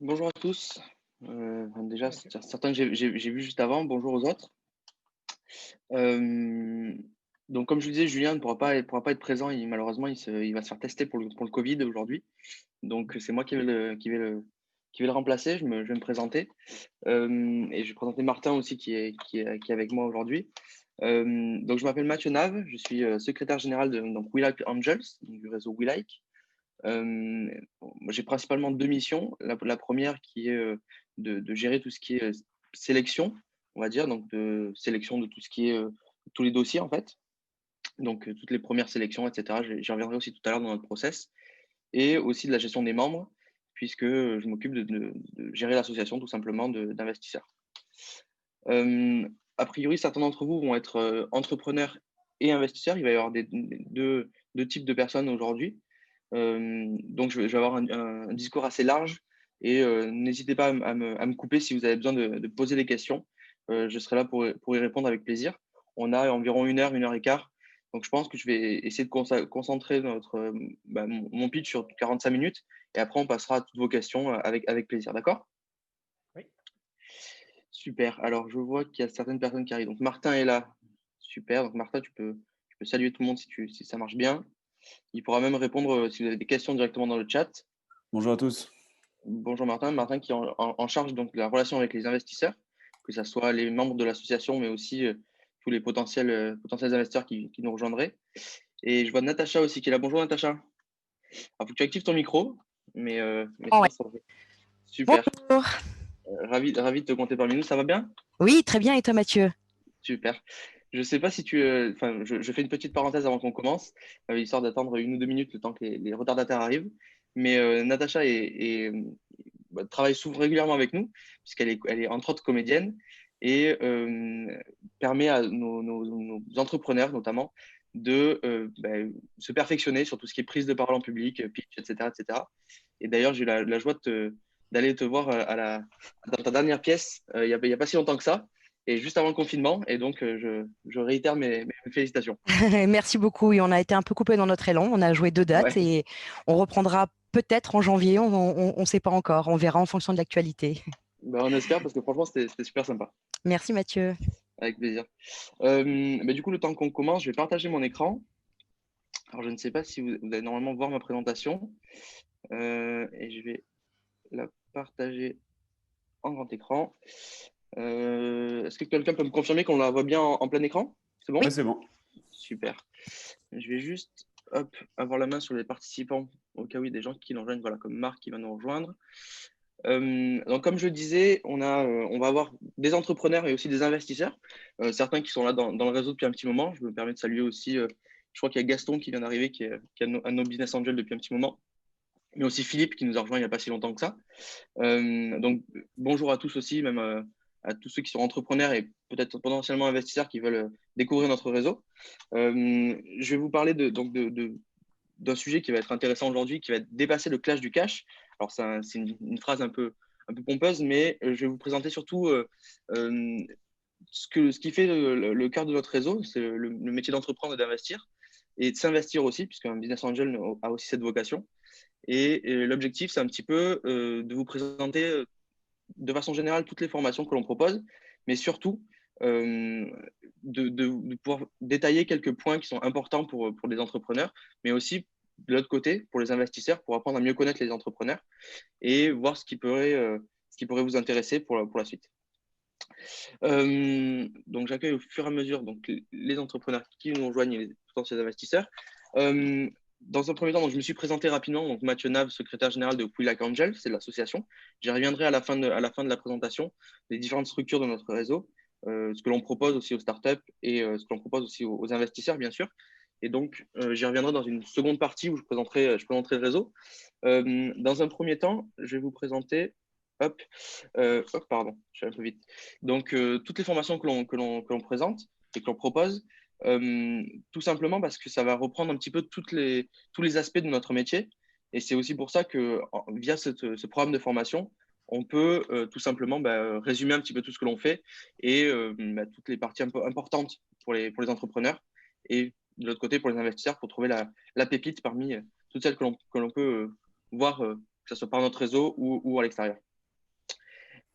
Bonjour à tous. Déjà, certains que j'ai vus juste avant. Bonjour aux autres. Euh, donc, comme je vous disais, Julien ne pourra pas être présent. Malheureusement, il va se faire tester pour le Covid aujourd'hui. Donc, c'est moi qui vais le remplacer. Je vais me présenter. Et je vais présenter Martin aussi qui est avec moi aujourd'hui. Donc, je m'appelle Mathieu Nave. Je suis secrétaire général de donc, We Like Angels, donc du réseau We Like. Moi, j'ai principalement 2 missions. La première qui est, de gérer tout ce qui est, sélection, on va dire, donc de sélection de tout ce qui est, tous les dossiers, en fait. Donc, toutes les premières sélections et cetera. J'y reviendrai aussi tout à l'heure dans notre process et aussi de la gestion des membres puisque, je m'occupe de gérer l'association tout simplement d'investisseurs. A priori, certains d'entre vous vont être, entrepreneurs et investisseurs. Il va y avoir des 2 types de personnes aujourd'hui. Donc je vais avoir un discours assez large et n'hésitez pas à me couper si vous avez besoin de poser des questions. Je serai là pour y répondre avec plaisir. On a environ 1 heure et quart. Donc je pense que je vais essayer de concentrer mon pitch sur 45 minutes et après on passera à toutes vos questions avec plaisir. D'accord? Oui. Super. Alors je vois qu'il y a certaines personnes qui arrivent. Donc Martin est là. Super. Donc Martin, tu peux saluer tout le monde si ça marche bien. Il pourra même répondre si vous avez des questions directement dans le chat. Bonjour à tous. Bonjour Martin. Martin qui est en charge donc de la relation avec les investisseurs, que ce soit les membres de l'association, mais aussi tous les potentiels investisseurs qui nous rejoindraient. Et je vois Natacha aussi qui est là. Bonjour Natacha. Alors, faut que tu actives ton micro, mais Ouais. sinon ça va. Super. Bonjour. Ravi de te compter parmi nous. Ça va bien? Oui, très bien. Et toi, Mathieu? Super. Je sais pas si enfin, je fais une petite parenthèse avant qu'on commence, histoire d'attendre 1 ou 2 minutes le temps que les retardataires arrivent. Mais Natacha travaille souvent régulièrement avec nous, puisqu'elle est entre autres comédienne et permet à nos entrepreneurs notamment de se perfectionner sur tout ce qui est prise de parole en public, pitch, etc., etc. Et d'ailleurs, j'ai eu la joie d'aller te voir dans ta dernière pièce il y a pas si longtemps que ça et juste avant le confinement. Et donc, je réitère mes félicitations. Merci beaucoup. Oui, on a été un peu coupé dans notre élan. On a joué 2 dates Ouais, et on reprendra peut-être en janvier. On ne sait pas encore. On verra en fonction de l'actualité. bah, on espère parce que franchement, c'était super sympa. Merci, Mathieu. Avec plaisir. Du coup, le temps qu'on commence, je vais partager mon écran. Alors, je ne sais pas si vous allez normalement voir ma présentation. Et je vais la partager en grand écran. Est-ce que quelqu'un peut me confirmer qu'on la voit bien en plein écran? C'est Oui. Ouais, bon? c'est bon. Super. Je vais juste avoir la main sur les participants au cas où il y a des gens qui nous rejoignent, voilà, comme Marc qui va nous rejoindre. Donc, comme je le disais, on va avoir des entrepreneurs et aussi des investisseurs, certains qui sont là dans le réseau depuis un petit moment. Je me permets de saluer aussi, je crois qu'il y a Gaston qui vient d'arriver, qui est un de nos business angels depuis un petit moment, mais aussi Philippe qui nous a rejoint il n'y a pas si longtemps que ça. Donc, bonjour à tous aussi, même à tous ceux qui sont entrepreneurs et peut-être potentiellement investisseurs qui veulent découvrir notre réseau. Je vais vous parler d'un sujet qui va être intéressant aujourd'hui, qui va être dépasser le clash du cash. Alors, c'est une phrase un peu pompeuse, mais je vais vous présenter surtout euh, ce qui fait le cœur de notre réseau, c'est le métier d'entreprendre et d'investir, et de s'investir aussi, puisqu'un business angel a aussi cette vocation. Et l'objectif, c'est un petit peu de vous présenter de façon générale toutes les formations que l'on propose, mais surtout euh, de pouvoir détailler quelques points qui sont importants pour les entrepreneurs, mais aussi de l'autre côté, pour les investisseurs, pour apprendre à mieux connaître les entrepreneurs et voir ce qui pourrait vous intéresser pour la suite. Donc, j'accueille au fur et à mesure donc, les entrepreneurs qui nous rejoignent et les potentiels investisseurs. Dans un premier temps, donc, je me suis présenté rapidement. Donc, Mathieu Nave, secrétaire général de We Like Angel, c'est l'association. J'y reviendrai à la fin de la présentation des différentes structures de notre réseau, ce que l'on propose aussi aux startups et ce que l'on propose aussi aux investisseurs, bien sûr. Et donc, j'y reviendrai dans une seconde partie où je présenterai le réseau. Dans un premier temps, je vais vous présenter. Hop, pardon, je suis un peu vite. Donc, toutes les formations que l'on présente et que l'on propose, tout simplement parce que ça va reprendre un petit peu tous les aspects de notre métier. Et c'est aussi pour ça que via ce programme de formation, on peut tout simplement résumer un petit peu tout ce que l'on fait et toutes les parties un peu importantes pour les entrepreneurs et de l'autre côté pour les investisseurs pour trouver la pépite parmi toutes celles que l'on peut voir, que ce soit par notre réseau ou à l'extérieur.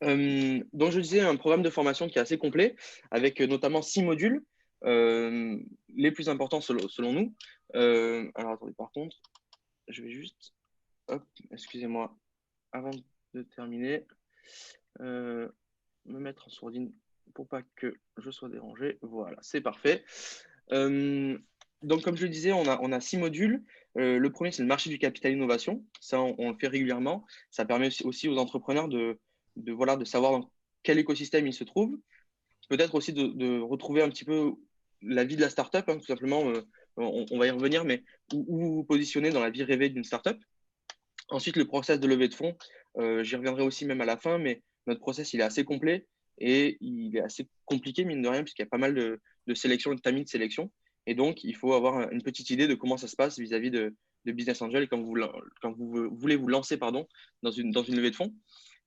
Donc, je disais, un programme de formation qui est assez complet, avec notamment 6 modules, les plus importants selon nous. Alors, attendez, par contre, je vais juste, hop, excusez-moi, avant de terminer, me mettre en sourdine pour pas que je sois dérangé. Voilà, c'est parfait. Donc, comme je le disais, on a 6 modules. Le premier, c'est le marché du capital innovation. Ça, on le fait régulièrement. Ça permet aussi aux entrepreneurs voilà, de savoir dans quel écosystème ils se trouvent. Peut-être aussi de retrouver un petit peu la vie de la startup, hein, tout simplement. On va y revenir, mais où vous vous positionnez dans la vie rêvée d'une startup. Ensuite, le process de levée de fonds, j'y reviendrai aussi même à la fin, mais notre process, il est assez complet et il est assez compliqué, mine de rien, puisqu'il y a pas mal de sélection, de tamis de sélection. Et donc, il faut avoir une petite idée de comment ça se passe vis-à-vis de Business Angel quand vous voulez vous lancer pardon, dans une levée de fonds.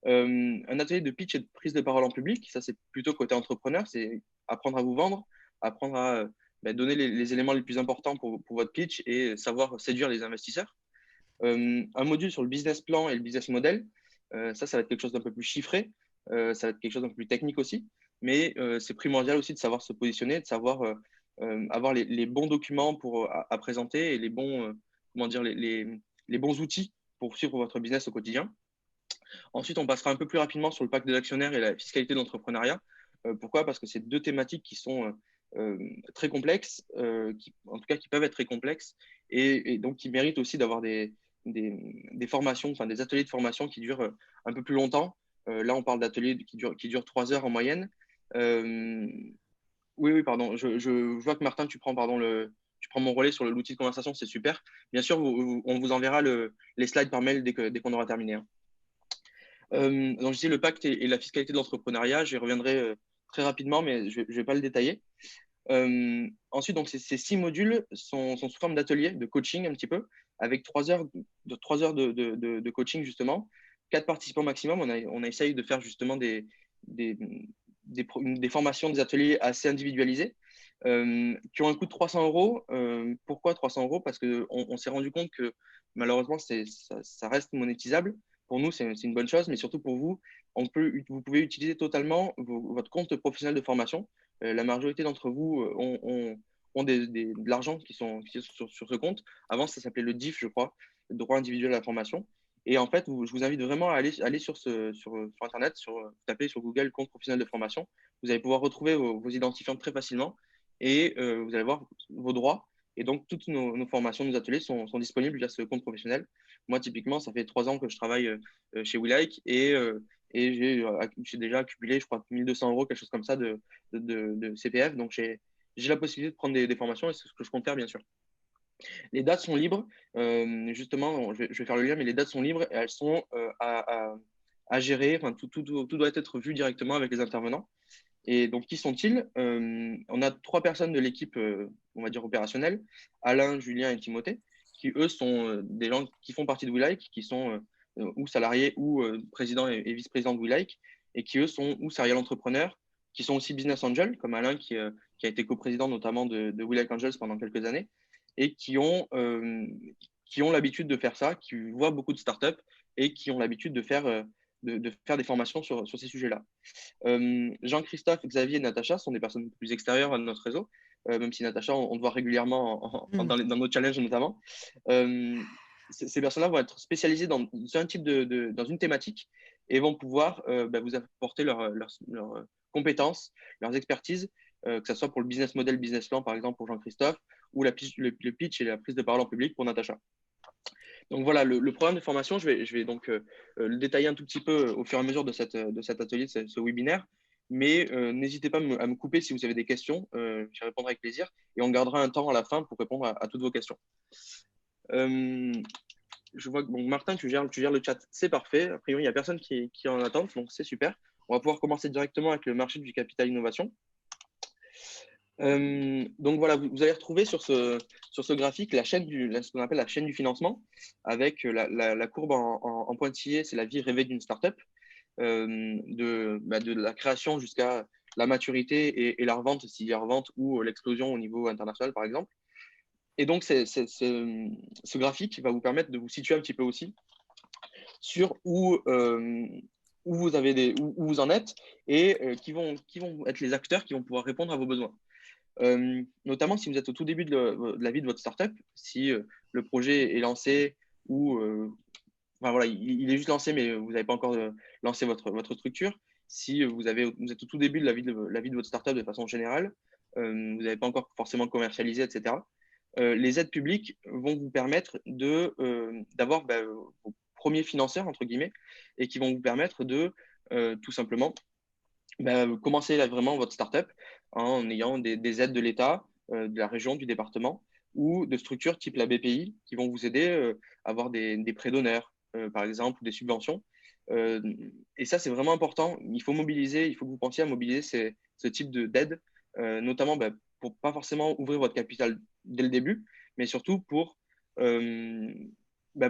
Un atelier de pitch et de prise de parole en public, ça c'est plutôt côté entrepreneur, c'est apprendre à vous vendre, apprendre à donner les éléments les plus importants pour votre pitch et savoir séduire les investisseurs. Un module sur le business plan et le business model. Ça va être quelque chose d'un peu plus chiffré. Ça va être quelque chose d'un peu plus technique aussi. Mais c'est primordial aussi de savoir se positionner, de savoir avoir les bons documents à présenter et les bons, comment dire, les bons outils pour suivre votre business au quotidien. Ensuite, on passera un peu plus rapidement sur le pacte de l'actionnaire et la fiscalité de l'entrepreneuriat. Pourquoi? Parce que c'est 2 thématiques qui sont très complexes, en tout cas qui peuvent être très complexes et donc qui méritent aussi d'avoir des formations, enfin des ateliers de formation qui durent un peu plus longtemps. Là, on parle d'ateliers qui durent 3 heures en moyenne. Oui, oui, pardon. Je vois que Martin, tu prends mon relais sur l'outil de conversation, c'est super. Bien sûr, on vous enverra les slides par mail dès qu'on aura terminé, hein. Donc, je dis le pacte et la fiscalité de l'entrepreneuriat, j'y reviendrai très rapidement, mais je ne vais pas le détailler. Ensuite, donc, ces 6 modules sont sous forme d'atelier, de coaching un petit peu, avec 3 heures, 3 heures de coaching justement, 4 participants maximum. On a essayé de faire justement des formations, des ateliers assez individualisés, qui ont un coût de 300 euros. Pourquoi 300 euros? Parce qu'on s'est rendu compte que malheureusement, ça reste monétisable. Pour nous, c'est une bonne chose, mais surtout pour vous, vous pouvez utiliser totalement votre compte professionnel de formation. La majorité d'entre vous ont de l'argent qui est sur ce compte. Avant, ça s'appelait le DIF, je crois, le droit individuel à la formation. Et en fait, je vous invite vraiment à aller sur Internet, taper sur Google compte professionnel de formation. Vous allez pouvoir retrouver vos identifiants très facilement et vous allez voir vos droits. Et donc, toutes nos formations, nos ateliers sont disponibles via ce compte professionnel. Moi, typiquement, ça fait 3 ans que je travaille chez WeLike et j'ai déjà accumulé, je crois, 1200 euros, quelque chose comme ça de CPF. Donc, j'ai la possibilité de prendre des formations et c'est ce que je compte faire, bien sûr. Les dates sont libres. Justement, je vais faire le lien, mais les dates sont libres et elles sont à gérer. Enfin, tout doit être vu directement avec les intervenants. Et donc, qui sont-ils? On a 3 personnes de l'équipe, on va dire, opérationnelle, Alain, Julien et Timothée, qui, eux, sont des gens qui font partie de WeLike, qui sont ou salariés ou présidents et vice-présidents de WeLike, et qui, eux, sont ou serial entrepreneurs, qui sont aussi business angels, comme Alain, qui a été coprésident notamment de WeLike Angels pendant quelques années, et qui ont l'habitude de faire ça, qui voient beaucoup de startups et qui ont l'habitude de faire des formations sur ces sujets-là. Jean-Christophe, Xavier et Natacha sont des personnes plus extérieures à notre réseau, même si Natacha, on te voit régulièrement dans nos challenges notamment. Euh, ces personnes-là vont être spécialisées dans un type dans une thématique et vont pouvoir vous apporter leurs compétences, leurs expertises, que ce soit pour le business model, business plan, par exemple, pour Jean-Christophe, ou le pitch et la prise de parole en public pour Natacha. Donc voilà, le programme de formation, je vais donc le détailler un tout petit peu au fur et à mesure de cet atelier, de ce webinaire. Mais n'hésitez pas à me couper si vous avez des questions. J'y répondrai avec plaisir. Et on gardera un temps à la fin pour répondre à toutes vos questions. Je vois que bon, Martin, tu gères le chat. C'est parfait. A priori, il n'y a personne qui est en attente. Donc, c'est super. On va pouvoir commencer directement avec le marché du capital innovation. Donc voilà, vous allez retrouver sur ce graphique ce qu'on appelle la chaîne du financement, avec la courbe en pointillé, c'est la vie rêvée d'une startup, de la création jusqu'à la maturité et la revente, s'il y a revente, ou l'explosion au niveau international, par exemple. Et donc, ce graphique va vous permettre de vous situer un petit peu aussi sur où où vous en êtes et qui vont être les acteurs qui vont pouvoir répondre à vos besoins. Notamment si vous êtes au tout début de la vie de votre startup, si le projet est lancé ou enfin, voilà, il est juste lancé, mais vous n'avez pas encore lancé votre structure. Si vous êtes au tout début de la vie de votre startup de façon générale, vous n'avez pas encore forcément commercialisé, etc. Les aides publiques vont vous permettre d'avoir vos premiers financeurs, entre guillemets, et qui vont vous permettre de tout simplement commencer là, vraiment votre startup en ayant des aides de l'État, de la région, du département ou de structures type la BPI qui vont vous aider à avoir des prêts d'honneur, par exemple, ou des subventions. Euh, et ça, c'est vraiment important. Il faut mobiliser, il faut que vous pensiez à mobiliser ce type d'aide, notamment pour pas forcément ouvrir votre capital dès le début, mais surtout euh,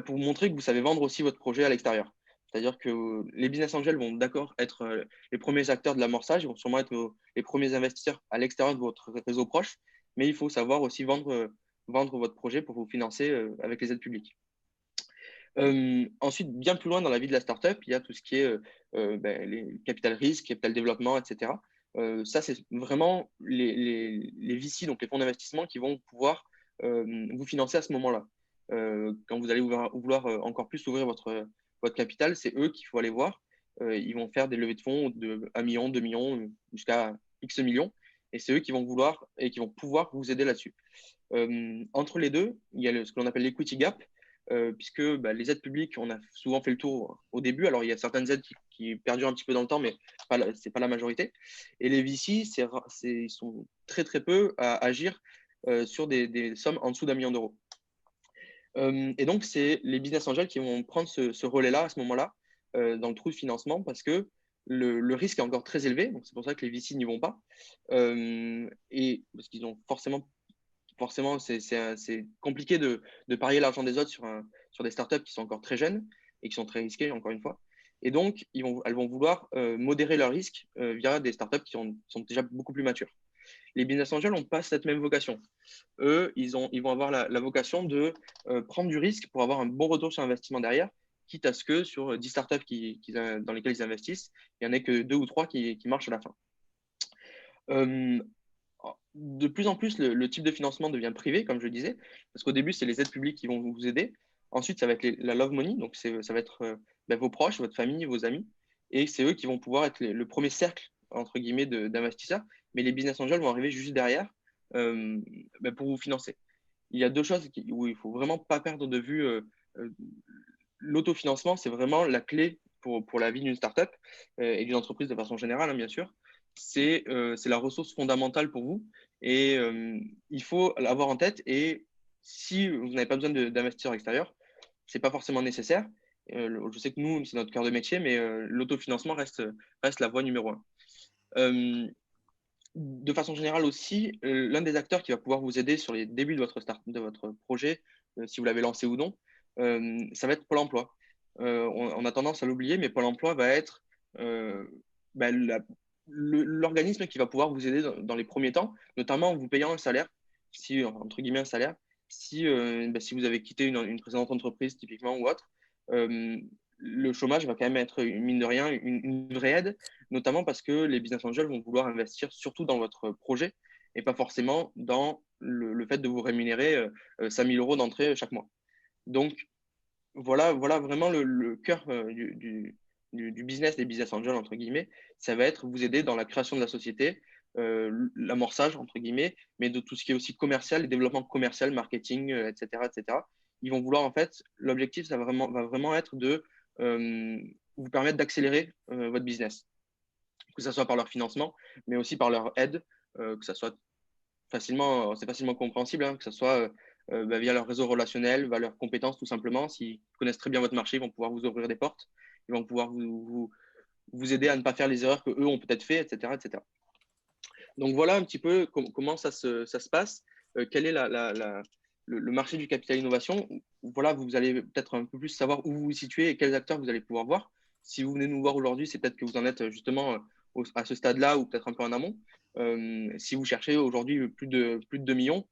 pour montrer que vous savez vendre aussi votre projet à l'extérieur. C'est-à-dire que les business angels vont d'accord être les premiers acteurs de l'amorçage, ils vont sûrement être les premiers investisseurs à l'extérieur de votre réseau proche, mais il faut savoir aussi vendre votre projet pour vous financer avec les aides publiques. Ensuite, bien plus loin dans la vie de la startup, il y a tout ce qui est les capital risque, capital développement, etc. Ça, c'est vraiment les VC, donc les fonds d'investissement, qui vont pouvoir vous financer à ce moment-là. Quand vous allez vouloir encore plus ouvrir votre capital, c'est eux qu'il faut aller voir. Ils vont faire des levées de fonds de 1 million, 2 millions, jusqu'à X millions. Et c'est eux qui vont vouloir et qui vont pouvoir vous aider là-dessus. Entre les deux, il y a ce que l'on appelle l'equity gap, puisque les aides publiques, on a souvent fait le tour au début. Alors, il y a certaines aides qui perdurent un petit peu dans le temps, mais ce n'est pas la majorité. Et les VC, ils sont très, très peu à agir sur des sommes en dessous d'1 million d'euros. Et donc, c'est les business angels qui vont prendre ce relais-là à ce moment-là dans le trou de financement parce que le risque est encore très élevé. Donc, c'est pour ça que les VC n'y vont pas. Et parce qu'ils ont forcément, c'est compliqué de parier l'argent des autres sur des startups qui sont encore très jeunes et qui sont très risquées, encore une fois. Et donc, elles vont vouloir modérer leurs risques via des startups qui sont déjà beaucoup plus matures. Les business angels n'ont pas cette même vocation. Eux, ils vont avoir la vocation de prendre du risque pour avoir un bon retour sur investissement derrière, quitte à ce que sur 10 startups dans lesquelles ils investissent, il n'y en ait que 2 ou 3 qui marchent à la fin. De plus en plus, le type de financement devient privé, comme je disais, parce qu'au début, c'est les aides publiques qui vont vous aider. Ensuite, ça va être la love money, donc ça va être vos proches, votre famille, vos amis, et c'est eux qui vont pouvoir être le premier cercle, entre guillemets, d'investisseurs, mais les business angels vont arriver juste derrière pour vous financer. Il y a deux choses où il ne faut vraiment pas perdre de vue. L'autofinancement, c'est vraiment la clé pour la vie d'une startup et d'une entreprise de façon générale, hein, bien sûr. C'est la ressource fondamentale pour vous et il faut l'avoir en tête. Et si vous n'avez pas besoin d'investisseurs extérieurs, ce n'est pas forcément nécessaire. Je sais que nous, c'est notre cœur de métier, mais l'autofinancement reste la voie numéro un. De façon générale aussi, l'un des acteurs qui va pouvoir vous aider sur les débuts de votre projet, si vous l'avez lancé ou non, ça va être Pôle emploi. On a tendance à l'oublier, mais Pôle emploi va être l'organisme qui va pouvoir vous aider dans les premiers temps, notamment en vous payant un salaire, entre guillemets un salaire, si vous avez quitté une précédente entreprise typiquement ou autre. Le chômage va quand même être, mine de rien, une vraie aide, notamment parce que les business angels vont vouloir investir surtout dans votre projet et pas forcément dans le fait de vous rémunérer 5 000 euros d'entrée chaque mois. Donc, voilà vraiment le cœur du business des business angels, entre guillemets. Ça va être vous aider dans la création de la société, l'amorçage, entre guillemets, mais de tout ce qui est aussi commercial, le développement commercial, marketing, etc., etc. Ils vont vouloir, en fait, l'objectif, va vraiment être de vous permettre d'accélérer votre business, que ce soit par leur financement, mais aussi par leur aide, que ce soit c'est facilement compréhensible, hein, que ce soit via leur réseau relationnel, via leurs compétences tout simplement. S'ils connaissent très bien votre marché, ils vont pouvoir vous ouvrir des portes, ils vont pouvoir vous aider à ne pas faire les erreurs qu'eux ont peut-être fait, etc., etc. Donc voilà un petit peu comment ça se passe, quel est le marché du capital innovation. Voilà, vous allez peut-être un peu plus savoir où vous vous situez et quels acteurs vous allez pouvoir voir. Si vous venez nous voir aujourd'hui, c'est peut-être que vous en êtes justement à ce stade-là ou peut-être un peu en amont. Si vous cherchez aujourd'hui plus de 2 millions,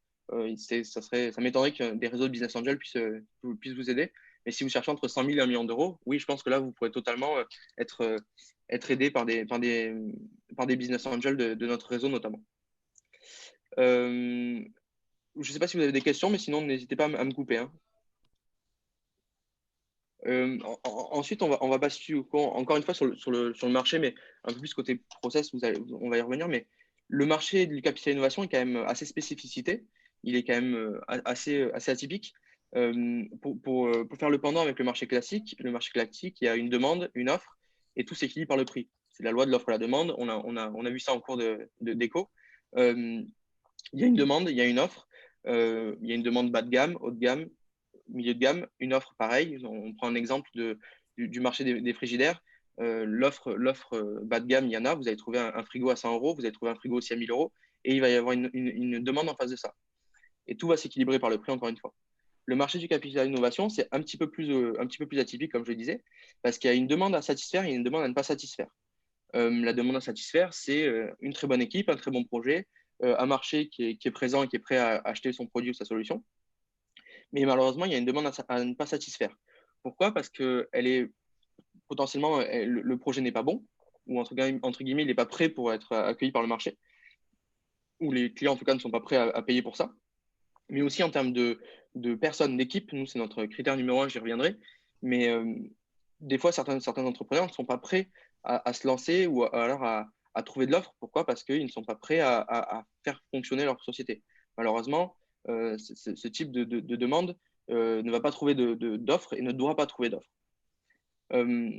ça m'étonnerait que des réseaux de business angels puissent vous aider. Mais si vous cherchez entre 100 000 et 1 million d'euros, oui, je pense que là, vous pourrez totalement être, être aidé par des business angels de notre réseau notamment. Je ne sais pas si vous avez des questions, mais sinon, n'hésitez pas à me couper, hein. Ensuite, on va passer encore une fois sur le marché, mais un peu plus côté process, on va y revenir. Mais le marché du capital innovation est quand même assez spécificité. Il est quand même assez atypique. Pour faire le pendant avec le marché classique, il y a une demande, une offre, et tout s'équilibre par le prix. C'est la loi de l'offre et la demande. On a vu ça en cours d'éco. Il y a une demande, il y a une offre. Il y a une demande bas de gamme, haut de gamme, milieu de gamme, une offre pareille. On prend un exemple du marché des frigidaires. L'offre bas de gamme, il y en a. Vous allez trouver un frigo à 100 euros, vous allez trouver un frigo aussi à 1000 euros, et il va y avoir une demande en face de ça. Et tout va s'équilibrer par le prix, encore une fois. Le marché du capital innovation, c'est un petit peu plus atypique, comme je le disais, parce qu'il y a une demande à satisfaire et une demande à ne pas satisfaire. La demande à satisfaire, c'est une très bonne équipe, un très bon projet, un marché qui est présent et qui est prêt à acheter son produit ou sa solution. Mais malheureusement, il y a une demande à ne pas satisfaire. Pourquoi? Parce que elle est potentiellement, le projet n'est pas bon, ou entre guillemets, il n'est pas prêt pour être accueilli par le marché, ou les clients en tout cas ne sont pas prêts à payer pour ça. Mais aussi en termes de personnes, d'équipe, nous, c'est notre critère numéro un, j'y reviendrai. Mais des fois, certains entrepreneurs ne sont pas prêts à se lancer ou alors à trouver de l'offre. Pourquoi? Parce qu'ils ne sont pas prêts à faire fonctionner leur société. Malheureusement, ce type de demande ne va pas trouver d'offre et ne doit pas trouver d'offre. Euh,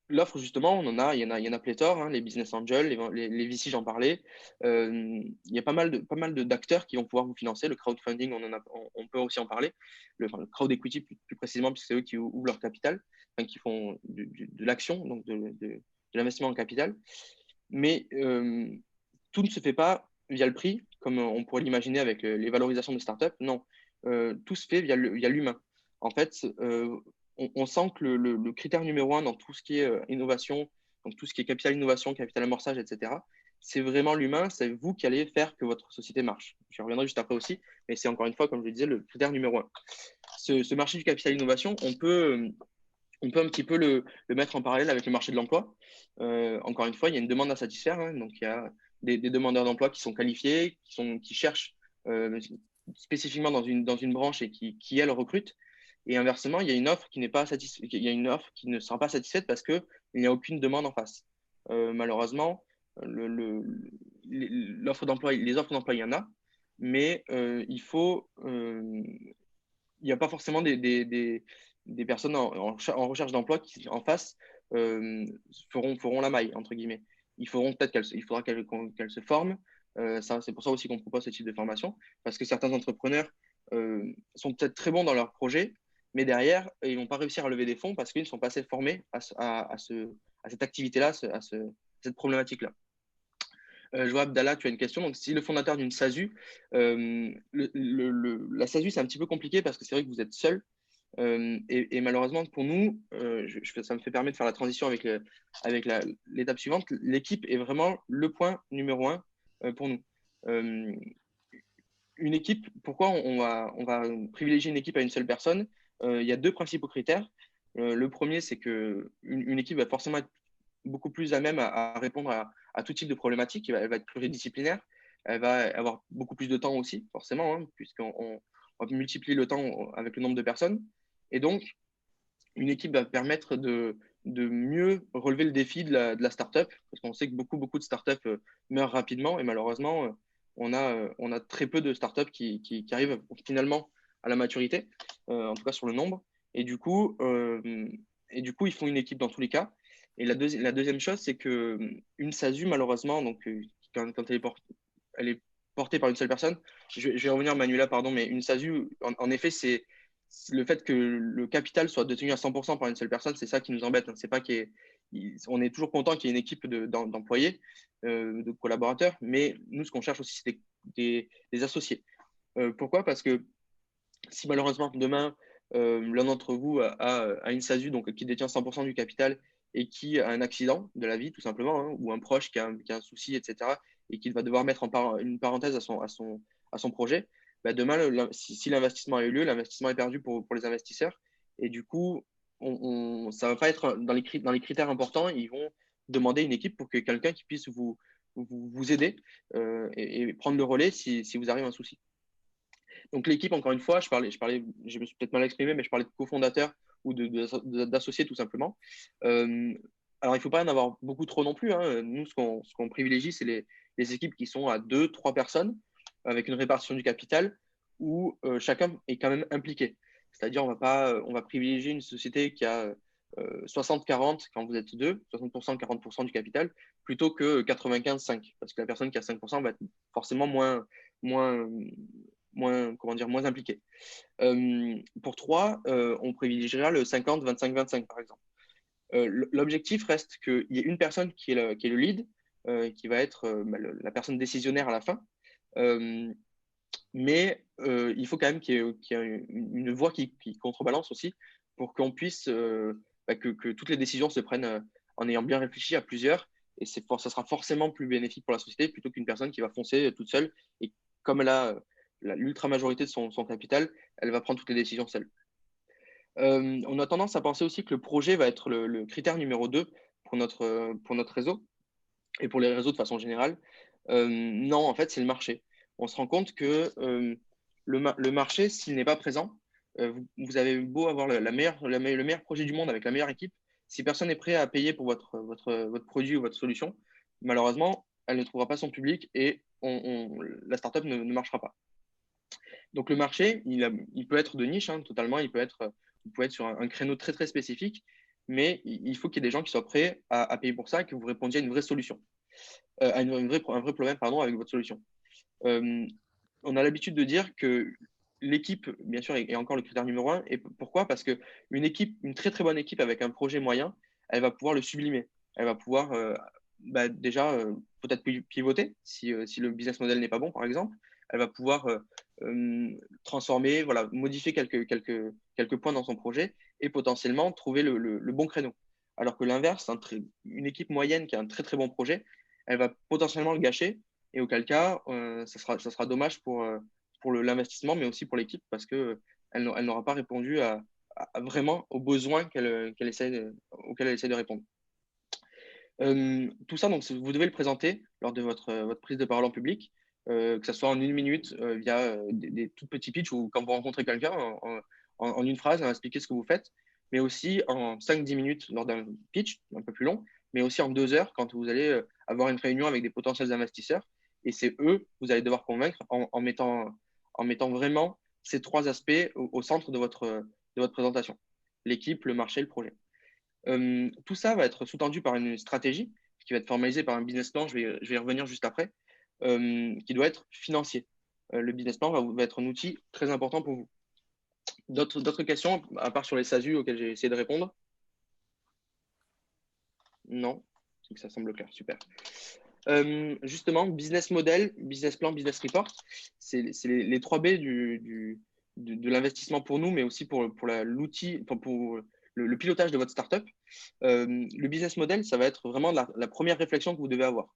L'offre, justement, il y en a pléthore, hein, les business angels, les VC, j'en parlais. Il y a pas mal d'acteurs qui vont pouvoir vous financer. Le crowdfunding, on peut aussi en parler. Le crowd equity, plus précisément, puisque c'est eux qui ouvrent leur capital, enfin, qui font de l'action, donc de l'investissement en capital. Mais tout ne se fait pas via le prix, comme on pourrait l'imaginer avec les valorisations de startups. Non, tout se fait via l'humain. En fait, on sent que le critère numéro un dans tout ce qui est innovation, donc tout ce qui est capital innovation, capital amorçage, etc., c'est vraiment l'humain. C'est vous qui allez faire que votre société marche. Je reviendrai juste après aussi, mais c'est encore une fois, comme je le disais, le critère numéro un. Ce marché du capital innovation, on peut un petit peu le mettre en parallèle avec le marché de l'emploi. Encore une fois, il y a une demande à satisfaire, hein, donc il y a des demandeurs d'emploi qui sont qualifiés, qui cherchent spécifiquement dans une branche et elles recrutent. Et inversement, il y a une offre qui n'est pas il y a une offre qui ne sera pas satisfaite parce qu'il n'y a aucune demande en face. Malheureusement, l'offre d'emploi, les offres d'emploi, il y en a, mais il n'y a pas forcément des personnes en recherche d'emploi qui, en face, feront la maille, entre guillemets. Il faudra qu'elles se forment. C'est pour ça aussi qu'on propose ce type de formation, parce que certains entrepreneurs sont peut-être très bons dans leur projet, mais derrière, ils ne vont pas réussir à lever des fonds parce qu'ils ne sont pas assez formés à cette activité-là, à cette problématique-là. Je vois, Abdallah, tu as une question. Donc, si le fondateur d'une SASU, la SASU, c'est un petit peu compliqué parce que c'est vrai que vous êtes seul. Et malheureusement, pour nous, ça me fait permettre de faire la transition avec l'étape suivante. L'équipe est vraiment le point numéro un pour nous. Une équipe, pourquoi on va privilégier une équipe à une seule personne? Il y a deux principaux critères. Le premier, c'est que une équipe va forcément être beaucoup plus à même à répondre à tout type de problématique. Elle va être pluridisciplinaire. Elle va avoir beaucoup plus de temps aussi, forcément, hein, puisqu'on va multiplier le temps avec le nombre de personnes. Et donc, une équipe va permettre de mieux relever le défi de la startup, parce qu'on sait que beaucoup de startups meurent rapidement et malheureusement, on a très peu de startups qui arrivent finalement à la maturité, en tout cas sur le nombre. Et du coup, il faut une équipe dans tous les cas. Et la deuxième chose, c'est qu'une SASU, malheureusement, donc, quand elle est portée par une seule personne, je vais revenir, Manuela, pardon, mais une SASU, en effet, c'est le fait que le capital soit détenu à 100% par une seule personne, c'est ça qui nous embête. C'est pas on est toujours content qu'il y ait une équipe d'employés, de collaborateurs, mais nous, ce qu'on cherche aussi, c'est des associés. Pourquoi? Parce que si malheureusement demain, l'un d'entre vous a une SASU donc, qui détient 100% du capital et qui a un accident de la vie, tout simplement, hein, ou un proche qui a un souci, etc., et qu'il va devoir mettre une parenthèse à son projet, bah demain, si l'investissement a eu lieu, l'investissement est perdu pour les investisseurs Et du coup, ça ne va pas être dans les critères importants. Ils vont demander une équipe pour que quelqu'un qui puisse vous aider et prendre le relais si vous arrive un souci. Donc l'équipe, encore une fois, je me suis peut-être mal exprimé, mais je parlais de cofondateur ou d'associé tout simplement. Alors il ne faut pas en avoir beaucoup trop non plus, hein. Nous, ce qu'on privilégie, c'est les équipes qui sont à 2, 3 personnes avec une répartition du capital où chacun est quand même impliqué. C'est-à-dire, on va privilégier une société qui a 60-40 quand vous êtes deux, 60%, 40% du capital, plutôt que 95-5, parce que la personne qui a 5% va être forcément moins, comment dire, moins impliquée. Pour 3, on privilégiera le 50-25-25, par exemple. L'objectif reste qu'il y ait une personne qui est le lead, qui va être la personne décisionnaire à la fin. Mais il faut quand même qu'il y ait une voix qui contrebalance aussi pour qu'on puisse que toutes les décisions se prennent en ayant bien réfléchi à plusieurs. Et ça sera forcément plus bénéfique pour la société plutôt qu'une personne qui va foncer toute seule. Et comme elle a l'ultra majorité de son capital, elle va prendre toutes les décisions seule. On a tendance à penser aussi que le projet va être le critère numéro 2 pour notre réseau et pour les réseaux de façon générale. Non, en fait, c'est le marché. On se rend compte que le marché, s'il n'est pas présent, vous avez beau avoir le meilleur projet du monde avec la meilleure équipe, si personne n'est prêt à payer pour votre produit ou votre solution, malheureusement, elle ne trouvera pas son public et la startup ne marchera pas. Donc le marché, il peut être de niche, hein, totalement, vous pouvez être sur un créneau très très spécifique, mais il faut qu'il y ait des gens qui soient prêts à payer pour ça et que vous répondiez à une vraie solution, à un vrai problème pardon, avec votre solution. On a l'habitude de dire que l'équipe, bien sûr, est encore le critère numéro 1. Et pourquoi? Parce une très très bonne équipe avec un projet moyen, elle va pouvoir le sublimer. Elle va pouvoir déjà peut-être pivoter si le business model n'est pas bon, par exemple. Elle va pouvoir transformer, voilà, modifier quelques points dans son projet et potentiellement trouver le bon créneau. Alors que l'inverse, une équipe moyenne qui a un très très bon projet, elle va potentiellement le gâcher et auquel cas, ça sera dommage pour l'investissement, mais aussi pour l'équipe parce qu'elle elle n'aura pas répondu vraiment aux besoins auxquels elle essaie de répondre. Tout ça, donc, vous devez le présenter lors de votre prise de parole en public, que ce soit en 1 minute via des tout petits pitchs ou quand vous rencontrez quelqu'un en une phrase, expliquer ce que vous faites, mais aussi en 5-10 minutes lors d'un pitch un peu plus long, mais aussi en 2 heures quand vous allez avoir une réunion avec des potentiels investisseurs. Et c'est eux que vous allez devoir convaincre en mettant vraiment ces 3 aspects au centre de votre présentation: l'équipe, le marché, le projet. Tout ça va être sous-tendu par une stratégie qui va être formalisée par un business plan, je vais y revenir juste après, qui doit être financier. Le business plan va être un outil très important pour vous. D'autres questions, à part sur les SASU auxquelles j'ai essayé de répondre? Non, ça semble clair, super. Justement, business model, business plan, business report, c'est les 3 B de l'investissement pour nous, mais aussi pour l'outil, pour le pilotage de votre startup. Le business model, ça va être vraiment la première réflexion que vous devez avoir.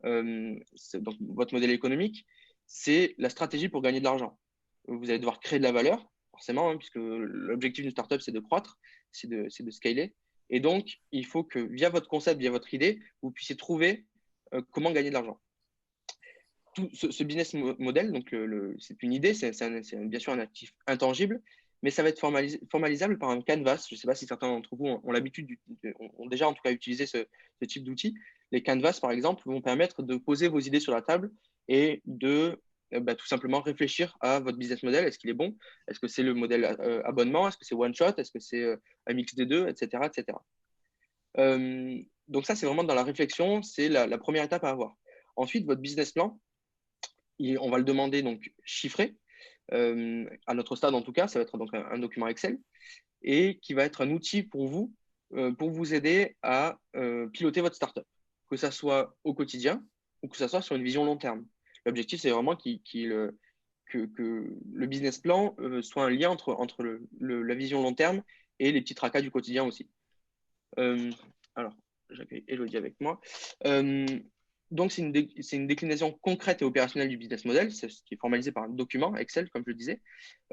Donc, votre modèle économique, c'est la stratégie pour gagner de l'argent. Vous allez devoir créer de la valeur, forcément, hein, puisque l'objectif d'une startup, c'est de croître, c'est de scaler. Et donc, il faut que via votre concept, via votre idée, vous puissiez trouver comment gagner de l'argent. Tout ce business model, donc c'est une idée, c'est bien sûr un actif intangible, mais ça va être formalisable par un canvas. Je ne sais pas si certains d'entre vous ont l'habitude, ont déjà en tout cas utilisé ce type d'outils. Les canvas, par exemple, vont permettre de poser vos idées sur la table et de tout simplement réfléchir à votre business model. Est-ce qu'il est bon? Est-ce que c'est le modèle abonnement? Est-ce que c'est one shot? Est-ce que c'est un mix des deux, etc., etc. Donc ça, c'est vraiment dans la réflexion, c'est la première étape à avoir. Ensuite, votre business plan, on va le demander donc chiffré. À notre stade, en tout cas, ça va être donc un document Excel et qui va être un outil pour vous aider à piloter votre startup, que ça soit au quotidien ou que ça soit sur une vision long terme. L'objectif, c'est vraiment que le business plan soit un lien entre la vision long terme et les petits tracas du quotidien aussi. Alors, j'accueille Elodie avec moi. Donc, c'est une déclinaison concrète et opérationnelle du business model, c'est ce qui est formalisé par un document Excel, comme je le disais.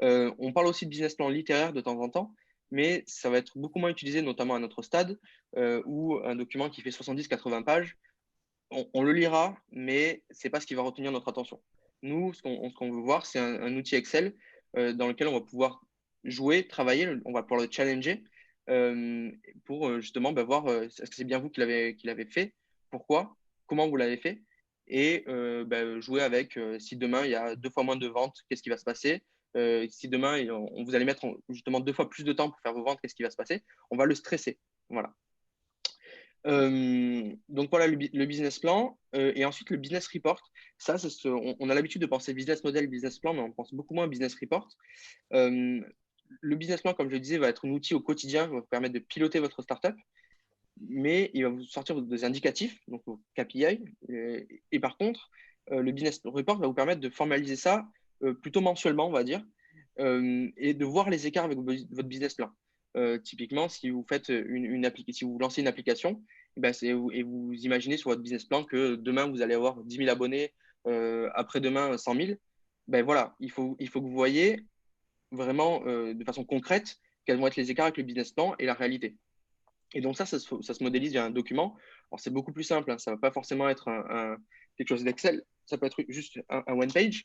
On parle aussi de business plan littéraire de temps en temps, mais ça va être beaucoup moins utilisé, notamment à notre stade, où un document qui fait 70-80 pages, on le lira, mais ce n'est pas ce qui va retenir notre attention. Nous, ce qu'on veut voir, c'est un outil Excel dans lequel on va pouvoir jouer, travailler, on va pouvoir le challenger pour justement voir est-ce que c'est bien vous qui l'avez fait, pourquoi, comment vous l'avez fait, et jouer avec si demain il y a 2 fois moins de ventes, qu'est-ce qui va se passer? Si demain vous allez mettre justement 2 fois plus de temps pour faire vos ventes, qu'est-ce qui va se passer? On va le stresser. Voilà. Donc voilà le business plan et ensuite le business report. Ça, on a l'habitude de penser business model, business plan, mais on pense beaucoup moins au business report. Le business plan, comme je le disais, va être un outil au quotidien qui va vous permettre de piloter votre startup, mais il va vous sortir des indicatifs, donc vos KPI. Et par contre, le business report va vous permettre de formaliser ça plutôt mensuellement, on va dire, et de voir les écarts avec votre business plan. Typiquement, si vous faites si vous lancez une application, et vous imaginez sur votre business plan que demain vous allez avoir 10 000 abonnés, après-demain 100 000, ben voilà, il faut que vous voyez vraiment de façon concrète quels vont être les écarts avec le business plan et la réalité. Et donc ça se modélise via un document. Alors c'est beaucoup plus simple, hein, ça ne va pas forcément être quelque chose d'Excel, ça peut être juste un one page,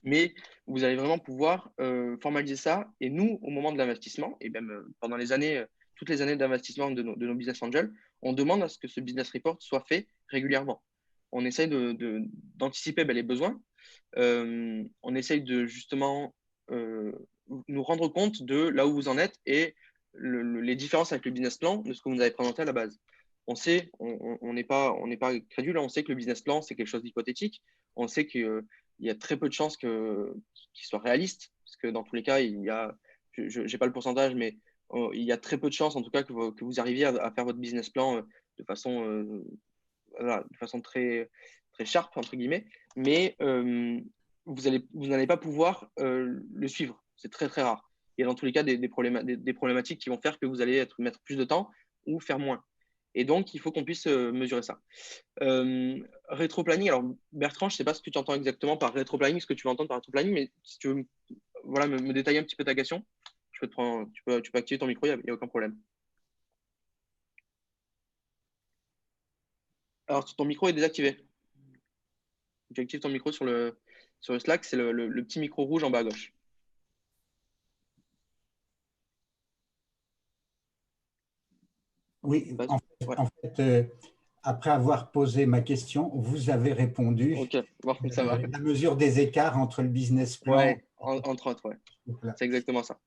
mais vous allez vraiment pouvoir formaliser ça. Et nous, au moment de l'investissement, et même pendant les années, toutes les années d'investissement de nos business angels, on demande à ce que ce business report soit fait régulièrement. On essaye d'anticiper les besoins. On essaye de justement nous rendre compte de là où vous en êtes et les différences avec le business plan de ce que vous nous avez présenté à la base. On sait, on n'est pas crédule, on sait que le business plan, c'est quelque chose d'hypothétique. On sait qu'il y a très peu de chances qu'il soit réaliste, parce que dans tous les cas, il y a, je n'ai pas le pourcentage, mais il y a très peu de chances, en tout cas, que vous arriviez à faire votre business plan de façon, voilà, de façon très, très sharp, entre guillemets, mais vous n'allez pas pouvoir le suivre. C'est très, très rare. Il y a dans tous les cas des problématiques qui vont faire que vous allez mettre plus de temps ou faire moins. Et donc, il faut qu'on puisse mesurer ça. Rétro-planning, alors Bertrand, je ne sais pas ce que tu entends exactement par rétro-planning, ce que tu veux entendre par rétro-planning, mais si tu veux voilà, me détailler un petit peu ta question, je peux te prendre, tu peux activer ton micro, il n'y a aucun problème. Alors, ton micro est désactivé. Tu actives ton micro sur le Slack, c'est le petit micro rouge en bas à gauche. Oui, en fait après avoir posé ma question, vous avez répondu. Ok, bon, ça va. La mesure des écarts entre le business plan. Ouais, entre autres, ouais. Voilà. C'est exactement ça.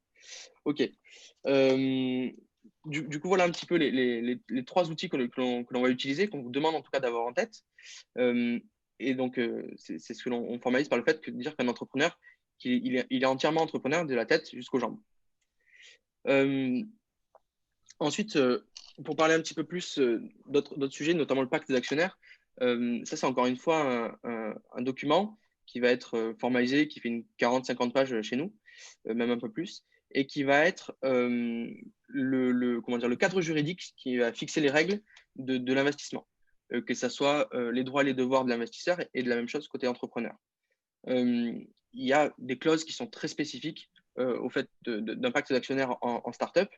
Ok. Du coup, voilà un petit peu les 3 outils que l'on va utiliser, qu'on vous demande en tout cas d'avoir en tête. Et donc, c'est ce que l'on formalise par le fait de dire qu'un entrepreneur, il est entièrement entrepreneur de la tête jusqu'aux jambes. Ensuite, pour parler un petit peu plus d'autres sujets, notamment le pacte des actionnaires, ça, c'est encore une fois un document qui va être formalisé, qui fait une 40-50 pages chez nous, même un peu plus, et qui va être le cadre juridique qui va fixer les règles de l'investissement, que ce soit les droits et les devoirs de l'investisseur et de la même chose côté entrepreneur. Il y a des clauses qui sont très spécifiques au fait d'un pacte d'actionnaires en startup,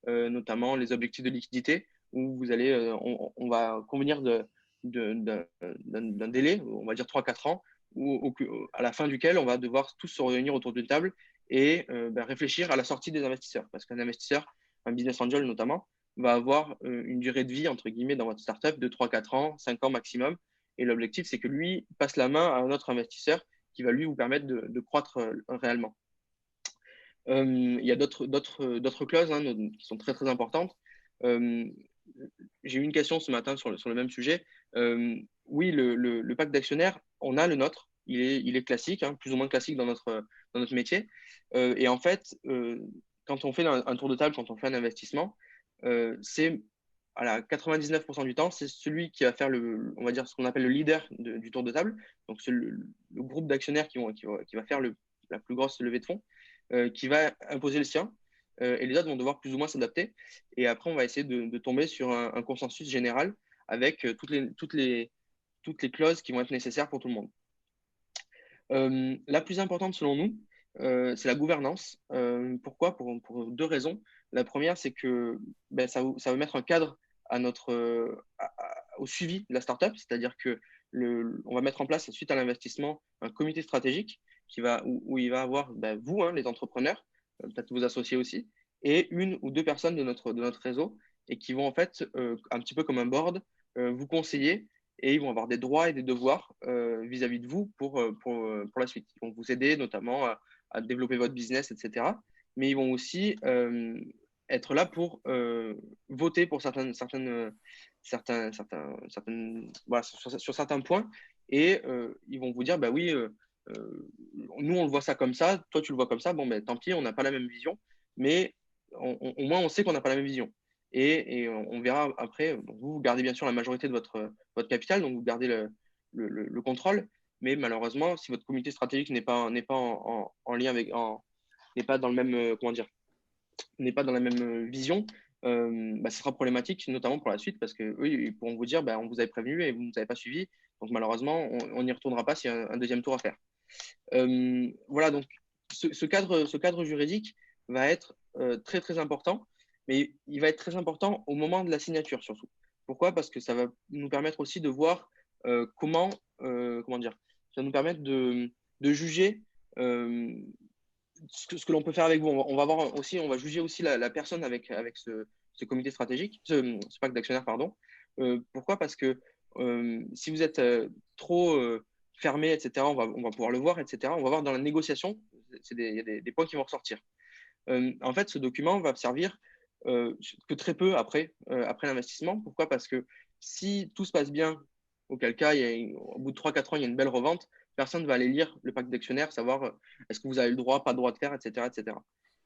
notamment les objectifs de liquidité, où vous allez, on va convenir d'un délai, on va dire 3-4 ans, à la fin duquel on va devoir tous se réunir autour d'une table et réfléchir à la sortie des investisseurs. Parce qu'un investisseur, un business angel notamment, va avoir une durée de vie, entre guillemets, dans votre startup de 3-4 ans, 5 ans maximum. Et l'objectif, c'est que lui passe la main à un autre investisseur qui va lui vous permettre de croître réellement. Il y a d'autres clauses qui sont très, très importantes. J'ai eu une question ce matin sur le même sujet. Oui, le pacte d'actionnaires, on a le nôtre. Il est classique, hein, plus ou moins classique dans notre métier. Et en fait, quand on fait un tour de table, quand on fait un investissement, c'est à 99% du temps, c'est celui qui va faire on va dire ce qu'on appelle le leader du tour de table. Donc, c'est le groupe d'actionnaires qui va faire la plus grosse levée de fonds, qui va imposer le sien. Et les autres vont devoir plus ou moins s'adapter. Et après, on va essayer de tomber sur un consensus général avec toutes les clauses qui vont être nécessaires pour tout le monde. La plus importante selon nous, c'est la gouvernance. Pourquoi ? Pour 2 raisons. La première, c'est que ça va mettre un cadre à au suivi de la startup, c'est-à-dire que on va mettre en place, suite à l'investissement, un comité stratégique où il va avoir vous, les entrepreneurs, peut-être vos associés aussi, et une ou deux personnes de notre réseau, et qui vont en fait, un petit peu comme un board, vous conseiller, et ils vont avoir des droits et des devoirs vis-à-vis de vous pour la suite. Ils vont vous aider notamment à développer votre business, etc. Mais ils vont aussi être là pour voter pour voilà, sur certains points, et ils vont vous dire bah oui, nous on le voit ça comme ça, toi tu le vois comme ça, bon ben tant pis, on n'a pas la même vision, mais au moins on sait qu'on n'a pas la même vision, et on verra après. Donc, vous gardez bien sûr la majorité de votre capital, donc vous gardez le contrôle, mais malheureusement si votre comité stratégique n'est pas en lien n'est pas dans le même comment dire, n'est pas dans la même vision, ce sera problématique, notamment pour la suite, parce que eux, ils pourront vous dire on vous avait prévenu et vous ne nous avez pas suivi. Donc, malheureusement, on n'y retournera pas s'il y a un deuxième tour à faire. Voilà, donc ce cadre juridique va être très, très important, mais il va être très important au moment de la signature surtout. Pourquoi? Parce que ça va nous permettre aussi de voir comment dire, ça va nous permettre de juger ce que l'on peut faire avec vous. On va voir aussi, on va juger aussi la personne avec ce comité stratégique, ce pacte d'actionnaires, pardon. Pourquoi? Parce que si vous êtes trop fermé, etc., on va pouvoir le voir, etc. On va voir dans la négociation, il y a des points qui vont ressortir. En fait, ce document va servir que très peu après l'investissement. Pourquoi? Parce que si tout se passe bien, auquel cas, au bout de 3-4 ans, il y a une belle revente, personne ne va aller lire le pacte d'actionnaires, savoir est-ce que vous avez le droit, pas le droit de faire, etc., etc.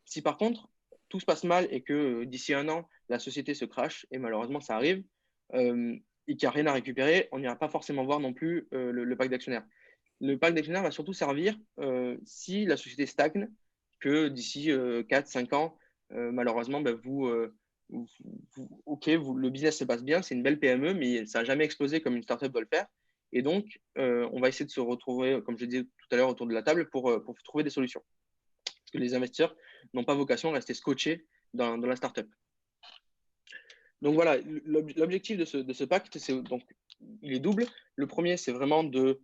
Si par contre, tout se passe mal et que d'ici un an, la société se crache, et malheureusement, ça arrive, et qu'il n'y a rien à récupérer, on n'ira pas forcément voir non plus le pacte d'actionnaires. Le pacte d'actionnaires va surtout servir si la société stagne, que d'ici 4-5 ans, malheureusement, le business se passe bien, c'est une belle PME, mais ça n'a jamais explosé comme une startup doit le faire. Et donc, on va essayer de se retrouver, comme je disais tout à l'heure, autour de la table pour trouver des solutions. Parce que les investisseurs n'ont pas vocation à rester scotchés dans la startup. Donc voilà, l'objectif de ce pacte, il est double. Le premier, c'est vraiment de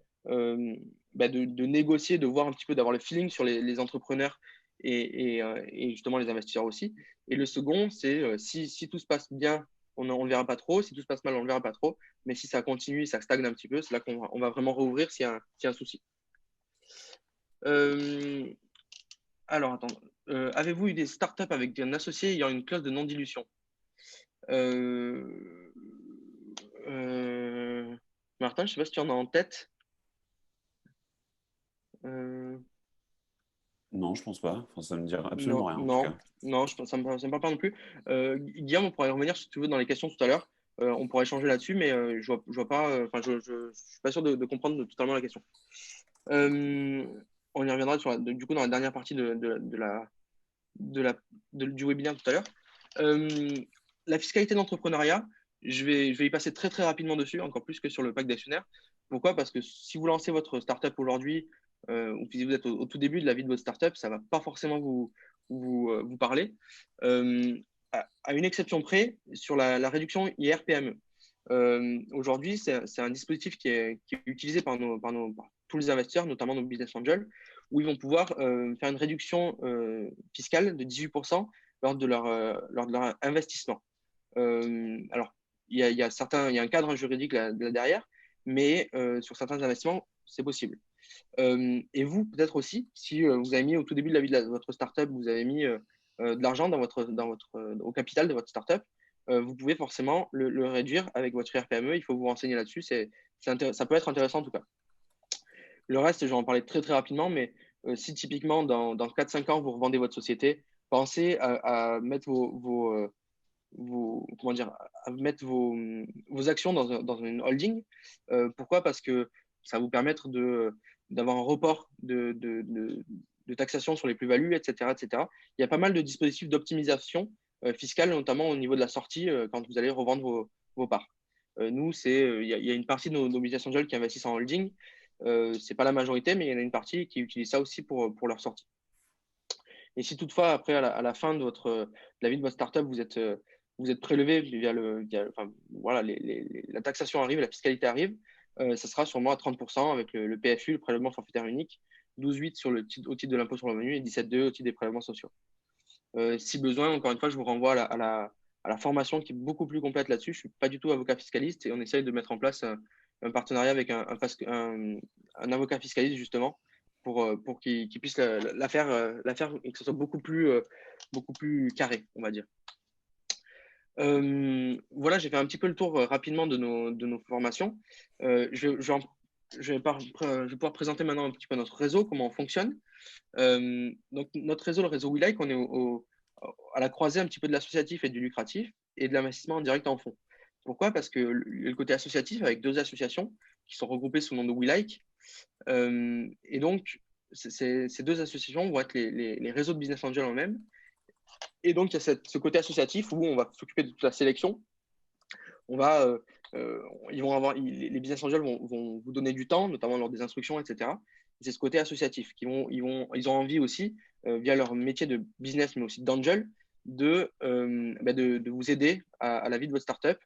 négocier, de voir un petit peu, d'avoir le feeling sur les entrepreneurs et justement les investisseurs aussi. Et le second, c'est si tout se passe bien, on ne le verra pas trop. Si tout se passe mal, on ne le verra pas trop. Mais si ça continue, ça stagne un petit peu, c'est là qu'on va vraiment rouvrir s'il y a un souci. Alors, attends. Avez-vous eu des startups avec un associé ayant une clause de non-dilution? Martin, je ne sais pas si tu en as en tête. Non, je pense pas. Enfin, ça me dit absolument Non, rien, en tout non, cas. non, ça me parle pas non plus. Guillaume, on pourrait revenir si tu veux dans les questions tout à l'heure. On pourrait échanger là-dessus, mais je vois pas. Je suis pas sûr de comprendre totalement la question. On y reviendra du coup dans la dernière partie du webinaire tout à l'heure. La fiscalité d'entrepreneuriat, je vais y passer très très rapidement dessus, encore plus que sur le pacte d'actionnaires. Pourquoi? Parce que si vous lancez votre startup aujourd'hui, ou si vous êtes au tout début de la vie de votre startup, ça ne va pas forcément vous parler. À une exception près, sur la réduction IR-PME. Aujourd'hui, c'est un dispositif qui est utilisé par tous les investisseurs, notamment nos business angels, où ils vont pouvoir faire une réduction fiscale de 18% lors de leur investissement. Alors, il y a un cadre juridique là derrière, mais sur certains investissements, c'est possible. Et vous, peut-être aussi, si vous avez mis au tout début de la vie de votre startup, vous avez mis de l'argent au capital de votre startup, vous pouvez forcément le réduire avec votre IRPME. Il faut vous renseigner là-dessus. Ça peut être intéressant en tout cas. Le reste, je vais en parler très très rapidement, mais si typiquement dans 4-5 ans, vous revendez votre société, pensez à mettre à mettre vos actions dans une holding. Pourquoi? Parce que ça va vous permettre d'avoir un report de taxation sur les plus-values, etc., etc. Il y a pas mal de dispositifs d'optimisation fiscale, notamment au niveau de la sortie, quand vous allez revendre vos parts. Nous, il y a une partie de nos business angels qui investissent en holding. Ce n'est pas la majorité, mais il y en a une partie qui utilise ça aussi pour leur sortie. Et si toutefois, après, à la fin de la vie de votre startup, vous êtes prélevé enfin, voilà, la taxation arrive, la fiscalité arrive, ça sera sûrement à 30% avec le PFU, le prélèvement forfaitaire unique, 12,8 au titre de l'impôt sur le revenu et 17,2 au titre des prélèvements sociaux. Si besoin, encore une fois, je vous renvoie à la formation qui est beaucoup plus complète là-dessus. Je ne suis pas du tout avocat fiscaliste et on essaye de mettre en place un partenariat avec un avocat fiscaliste justement pour qu'il puisse la faire et que ce soit beaucoup plus carré, on va dire. Voilà, j'ai fait un petit peu le tour rapidement de nos formations. Je vais pouvoir présenter maintenant un petit peu notre réseau, comment on fonctionne. Donc, notre réseau, le réseau WeLike, on est à la croisée un petit peu de l'associatif et du lucratif et de l'investissement en direct en fonds. Pourquoi? Parce que le côté associatif, avec 2 associations qui sont regroupées sous le nom de WeLike, et donc ces 2 associations vont être les réseaux de business angels en eux-mêmes. Et donc, il y a ce côté associatif où on va s'occuper de toute la sélection. Les business angels vont vous donner du temps, notamment lors des instructions, etc. C'est ce côté associatif qu'ils ont envie aussi, via leur métier de business, mais aussi d'angel, de vous aider à la vie de votre startup.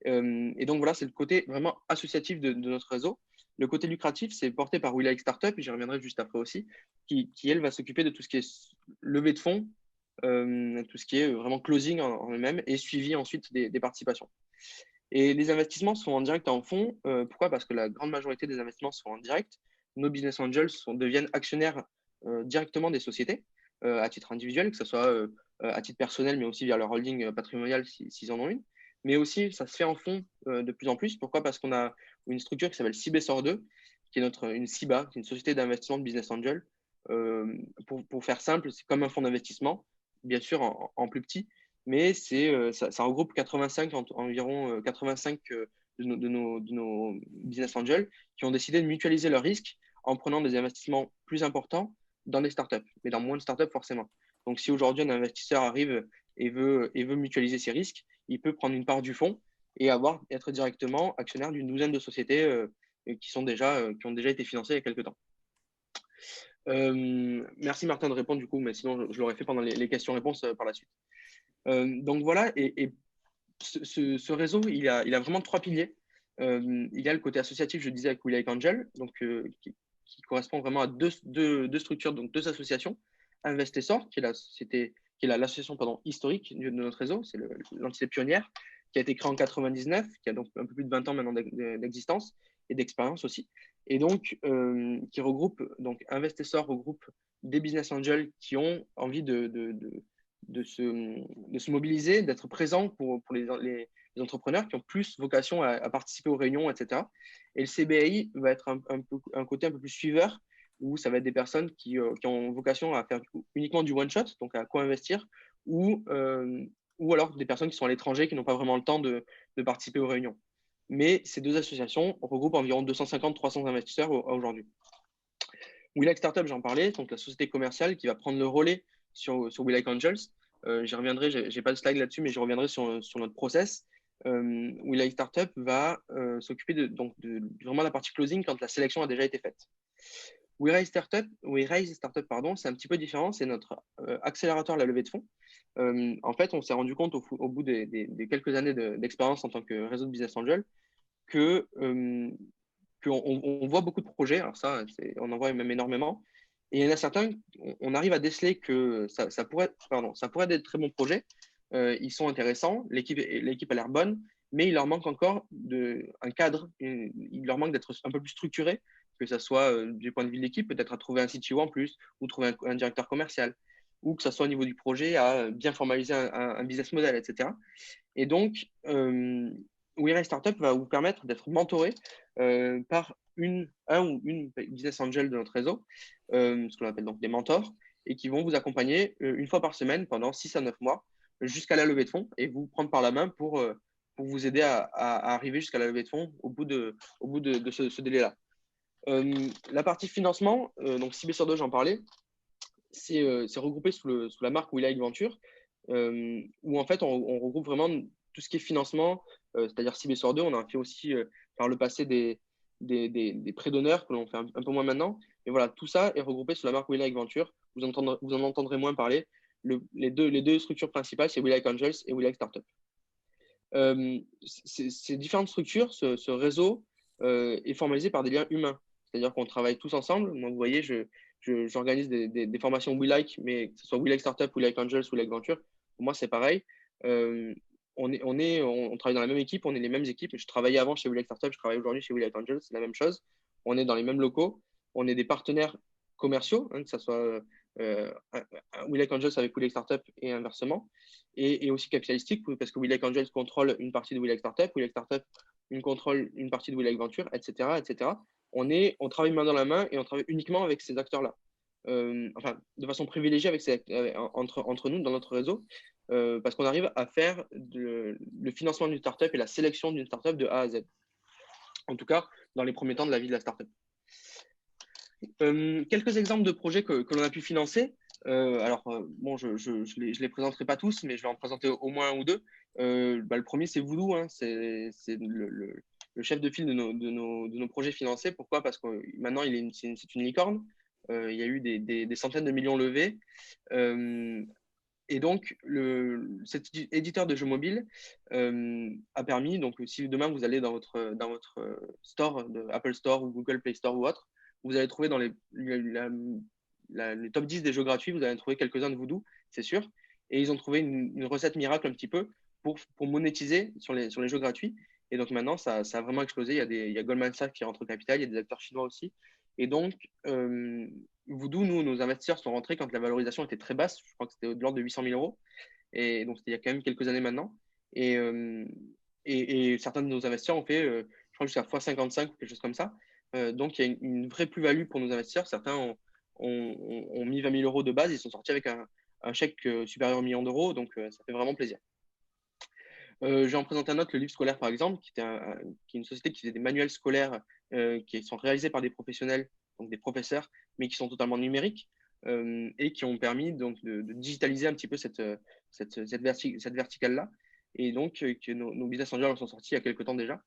Et donc, voilà, c'est le côté vraiment associatif de notre réseau. Le côté lucratif, c'est porté par WeLike Startup, et j'y reviendrai juste après aussi, qui elle, va s'occuper de tout ce qui est levée de fonds, tout ce qui est vraiment closing en eux-mêmes et suivi ensuite des participations. Et les investissements sont en direct et en fonds. Pourquoi? Parce que la grande majorité des investissements sont en direct. Nos business angels deviennent actionnaires directement des sociétés à titre individuel, que ce soit à titre personnel, mais aussi via leur holding patrimonial s'ils en ont une. Mais aussi, ça se fait en fonds de plus en plus. Pourquoi? Parce qu'on a une structure qui s'appelle Cibesor 2, qui est une SIBA, qui est une société d'investissement de business angel. Pour faire simple, c'est comme un fonds d'investissement, bien sûr en plus petit, mais ça regroupe environ 85 de nos business angels qui ont décidé de mutualiser leurs risques en prenant des investissements plus importants dans des startups, mais dans moins de startups forcément. Donc, si aujourd'hui un investisseur arrive et veut mutualiser ses risques, il peut prendre une part du fonds et être directement actionnaire d'une douzaine de sociétés qui ont déjà été financées il y a quelques temps. Merci Martin de répondre du coup, mais sinon je l'aurais fait pendant les questions-réponses par la suite. Donc voilà, et ce réseau, il a vraiment 3 piliers. Il y a le côté associatif, je disais, avec WeLike Angel, donc, qui correspond vraiment à deux structures, donc 2 associations. Investissor, qui est l'association historique de notre réseau, c'est l'entité pionnière, qui a été créée en 99, qui a donc un peu plus de 20 ans maintenant d'existence et d'expérience aussi. Et donc, qui regroupe, donc Investissor regroupe des business angels qui ont envie de se mobiliser, d'être présents pour les entrepreneurs qui ont plus vocation à participer aux réunions, etc. Et le CBAI va être un côté un peu plus suiveur, où ça va être des personnes qui ont vocation à faire uniquement du one-shot, donc à co-investir, ou alors des personnes qui sont à l'étranger, qui n'ont pas vraiment le temps de participer aux réunions. Mais ces 2 associations regroupent environ 250-300 investisseurs aujourd'hui. WeLike Startup, j'en parlais, donc la société commerciale qui va prendre le relais sur WeLike Angels. J'y reviendrai, je n'ai pas de slide là-dessus, mais je reviendrai sur notre process. WeLike Startup va s'occuper de vraiment la partie closing quand la sélection a déjà été faite. WeRaise Startup, c'est un petit peu différent, c'est notre accélérateur à la levée de fonds. En fait, on s'est rendu compte au bout des quelques années d'expérience en tant que réseau de business angel qu'on voit beaucoup de projets, alors ça, on en voit même énormément, et il y en a certains, on arrive à déceler que ça pourrait être de très bons projets, ils sont intéressants, l'équipe a l'air bonne, mais il leur manque encore un cadre, il leur manque d'être un peu plus structuré, que ce soit du point de vue de l'équipe, peut-être à trouver un CTO en plus, ou trouver un directeur commercial, ou que ce soit au niveau du projet, à bien formaliser un business model, etc. Et donc, WeRaise Startup va vous permettre d'être mentoré par un ou une business angel de notre réseau, ce qu'on appelle donc des mentors, et qui vont vous accompagner une fois par semaine pendant 6 à 9 mois jusqu'à la levée de fonds et vous prendre par la main pour vous aider à arriver jusqu'à la levée de fonds au bout de ce délai-là. La partie financement, donc Cibesor 2, j'en parlais, c'est regroupé sous la marque WeLike Venture, où en fait on regroupe vraiment tout ce qui est financement, c'est-à-dire Cibesor 2, on a fait aussi par le passé des prêts d'honneur que l'on fait un peu moins maintenant, Et voilà, tout ça est regroupé sous la marque We Like Venture. Vous en entendrez moins parler. Les deux structures principales, c'est We Like Angels et We Like Startup. Ces différentes structures, ce réseau est formalisé par des liens humains. C'est-à-dire qu'on travaille tous ensemble. Donc, vous voyez, j'organise des formations We Like, mais que ce soit We Like Startup, We Like Angels, We Like Venture. Pour moi, c'est pareil. On travaille dans la même équipe, on est les mêmes équipes. Je travaillais avant chez We Like Startup, je travaille aujourd'hui chez We Like Angels, c'est la même chose. On est dans les mêmes locaux, on est des partenaires commerciaux, que ce soit We Like Angels avec We Like Startup et inversement, et aussi capitalistique, parce que We Like Angels contrôle une partie de We Like Startup, We Like Startup contrôle une partie de We Like Venture, etc. etc. On travaille main dans la main et on travaille uniquement avec ces acteurs-là. Enfin, de façon privilégiée entre nous dans notre réseau, parce qu'on arrive à faire le financement d'une startup et la sélection d'une startup de A à Z. En tout cas, dans les premiers temps de la vie de la startup. Quelques exemples de projets que l'on a pu financer. Bon, je ne les présenterai pas tous, mais je vais en présenter au moins un ou deux. Le premier, c'est Voodoo. C'est le chef de file de nos projets financés. Pourquoi? Parce que maintenant, c'est une licorne. Il y a eu des centaines de millions levés. Et donc, cet éditeur de jeux mobiles a permis, donc si demain vous allez dans votre store, de Apple Store ou Google Play Store ou autre, vous allez trouver dans les top 10 des jeux gratuits, vous allez trouver quelques-uns de Voodoo, c'est sûr. Et ils ont trouvé une recette miracle un petit peu pour monétiser sur les jeux gratuits. Et donc maintenant, ça a vraiment explosé. Il y a Goldman Sachs qui rentre au capital, il y a des acteurs chinois aussi. Et donc, Voodoo, nos investisseurs sont rentrés quand la valorisation était très basse. Je crois que c'était de l'ordre de 800 000 euros. Et donc, c'était il y a quand même quelques années maintenant. Et certains de nos investisseurs ont fait, je crois, jusqu'à x55 ou quelque chose comme ça. Donc, il y a une vraie plus-value pour nos investisseurs. Certains ont mis 20 000 euros de base. Ils sont sortis avec un chèque supérieur à 1 million d'euros. Donc, ça fait vraiment plaisir. Je vais en présenter un autre, le livre scolaire par exemple, qui est une société qui fait des manuels scolaires qui sont réalisés par des professionnels, donc des professeurs, mais qui sont totalement numériques et qui ont permis donc, de digitaliser un petit peu cette verticale-là. Et donc, que nos business angels en sont sortis il y a quelques temps déjà,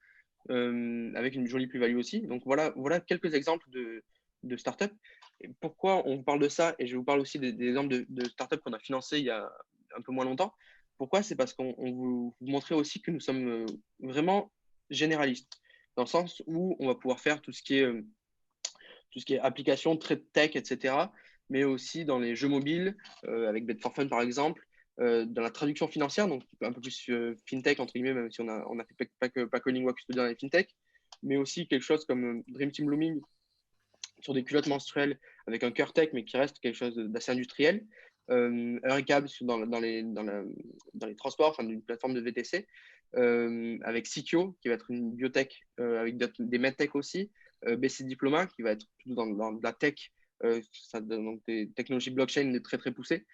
avec une jolie plus-value aussi. Donc, voilà quelques exemples de startups. Et pourquoi on vous parle de ça? Et je vous parle aussi des exemples de startups qu'on a financées il y a un peu moins longtemps. Pourquoi? C'est parce qu'on vous montrer aussi que nous sommes vraiment généralistes, dans le sens où on va pouvoir faire tout ce qui est application, trade tech, etc., mais aussi dans les jeux mobiles, avec Bet4Fun par exemple, dans la traduction financière, donc un peu plus fintech, entre guillemets, même si on a fait pas que Lingua Custodia dans les fintech, mais aussi quelque chose comme Dream Team Blooming sur des culottes menstruelles avec un cœur tech, mais qui reste quelque chose d'assez industriel. Euricab dans les transports, enfin d'une plateforme de VTC, avec Sikio qui va être une biotech avec des medtech aussi, BC Diploma qui va être plutôt dans la tech, donc des technologies blockchain très très poussées.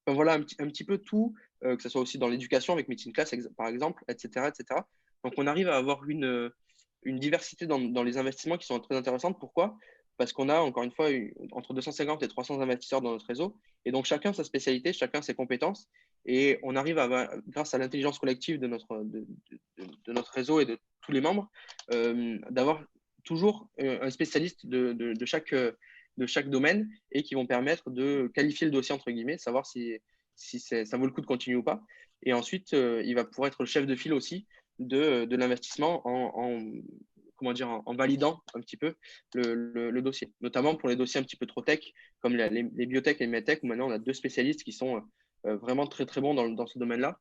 Enfin, voilà un petit peu tout, que ce soit aussi dans l'éducation avec Meeting Class par exemple, etc., etc. Donc on arrive à avoir une diversité dans les investissements qui sont très intéressantes. Pourquoi? Parce qu'on a, encore une fois, entre 250 et 300 investisseurs dans notre réseau. Et donc, chacun sa spécialité, chacun ses compétences. Et on arrive, grâce à l'intelligence collective de notre réseau et de tous les membres, d'avoir toujours un spécialiste de chaque domaine et qui vont permettre de qualifier le dossier, entre guillemets, savoir si ça vaut le coup de continuer ou pas. Et ensuite, il va pouvoir être le chef de file aussi de l'investissement en validant un petit peu le dossier, notamment pour les dossiers un petit peu trop tech, comme les biotech et les medtech, où maintenant on a deux spécialistes qui sont vraiment très très bons dans ce domaine-là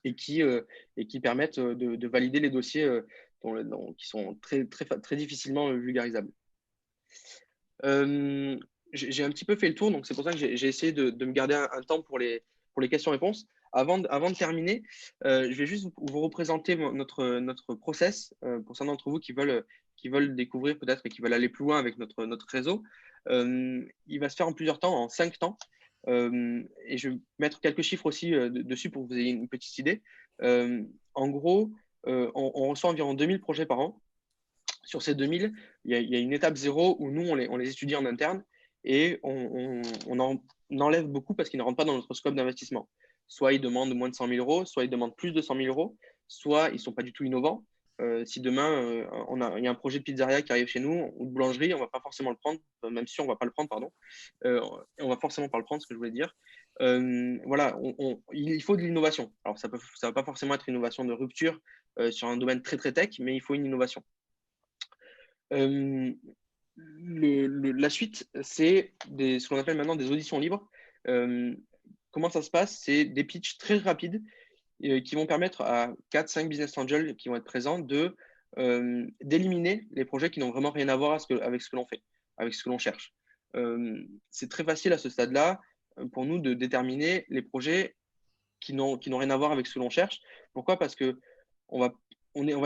et qui permettent de valider les dossiers qui sont très, très, très difficilement vulgarisables. J'ai un petit peu fait le tour, donc c'est pour ça que j'ai essayé de me garder un temps pour les questions-réponses. Avant de terminer, je vais juste vous représenter notre process pour certains d'entre vous qui veulent découvrir peut-être et qui veulent aller plus loin avec notre réseau. Il va se faire en plusieurs temps, en 5 temps. Et je vais mettre quelques chiffres aussi dessus pour que vous ayez une petite idée. En gros, on reçoit environ 2000 projets par an. Sur ces 2000, il y a une étape zéro où nous, on les étudie en interne et on en enlève beaucoup parce qu'ils ne rentrent pas dans notre scope d'investissement. Soit ils demandent moins de 100 000 euros, soit ils demandent plus de 100 000 euros, soit ils ne sont pas du tout innovants. Si demain, il y a un projet de pizzeria qui arrive chez nous ou de boulangerie, on ne va pas forcément le prendre, même si on ne va pas le prendre, pardon. On va forcément pas le prendre, ce que je voulais dire. Voilà, il faut de l'innovation. Alors, ça va pas forcément être une innovation de rupture sur un domaine très, très tech, mais il faut une innovation. La suite, c'est ce qu'on appelle maintenant des auditions libres. Comment ça se passe? C'est des pitchs très rapides qui vont permettre à 4-5 business angels qui vont être présents d'éliminer les projets qui n'ont vraiment rien à voir avec ce que l'on fait, avec ce que l'on cherche. C'est très facile à ce stade-là pour nous de déterminer les projets qui n'ont rien à voir avec ce que l'on cherche. Pourquoi? Parce qu'on va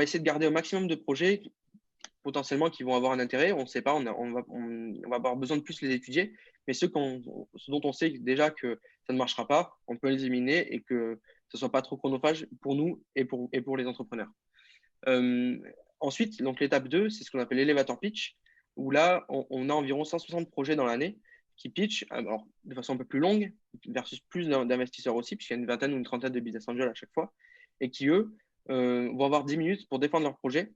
essayer de garder au maximum de projets potentiellement qui vont avoir un intérêt. On ne sait pas, on va avoir besoin de plus les étudier, mais ceux dont on sait déjà que ça ne marchera pas, on peut les éliminer et que ce ne soit pas trop chronophage pour nous et pour les entrepreneurs. Ensuite, donc l'étape 2, c'est ce qu'on appelle l'elevator pitch, où là, on a environ 160 projets dans l'année qui pitchent alors, de façon un peu plus longue versus plus d'investisseurs aussi, puisqu'il y a une vingtaine ou une trentaine de business angels à chaque fois, et qui, eux, vont avoir 10 minutes pour défendre leur projet.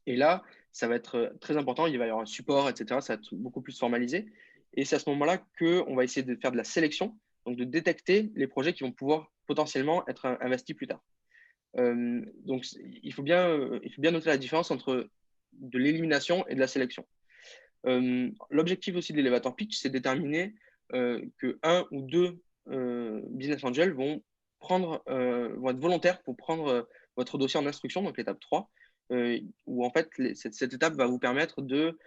Et là, ça va être très important. Il va y avoir un support, etc. Ça va être beaucoup plus formalisé. Et c'est à ce moment-là qu'on va essayer de faire de la sélection, donc de détecter les projets qui vont pouvoir potentiellement être investis plus tard. Donc, il faut bien noter la différence entre de l'élimination et de la sélection. L'objectif aussi de l'elevator pitch, c'est de déterminer que un ou deux business angels vont être volontaires pour prendre votre dossier en instruction, donc l'étape 3, où en fait, cette étape va vous permettre de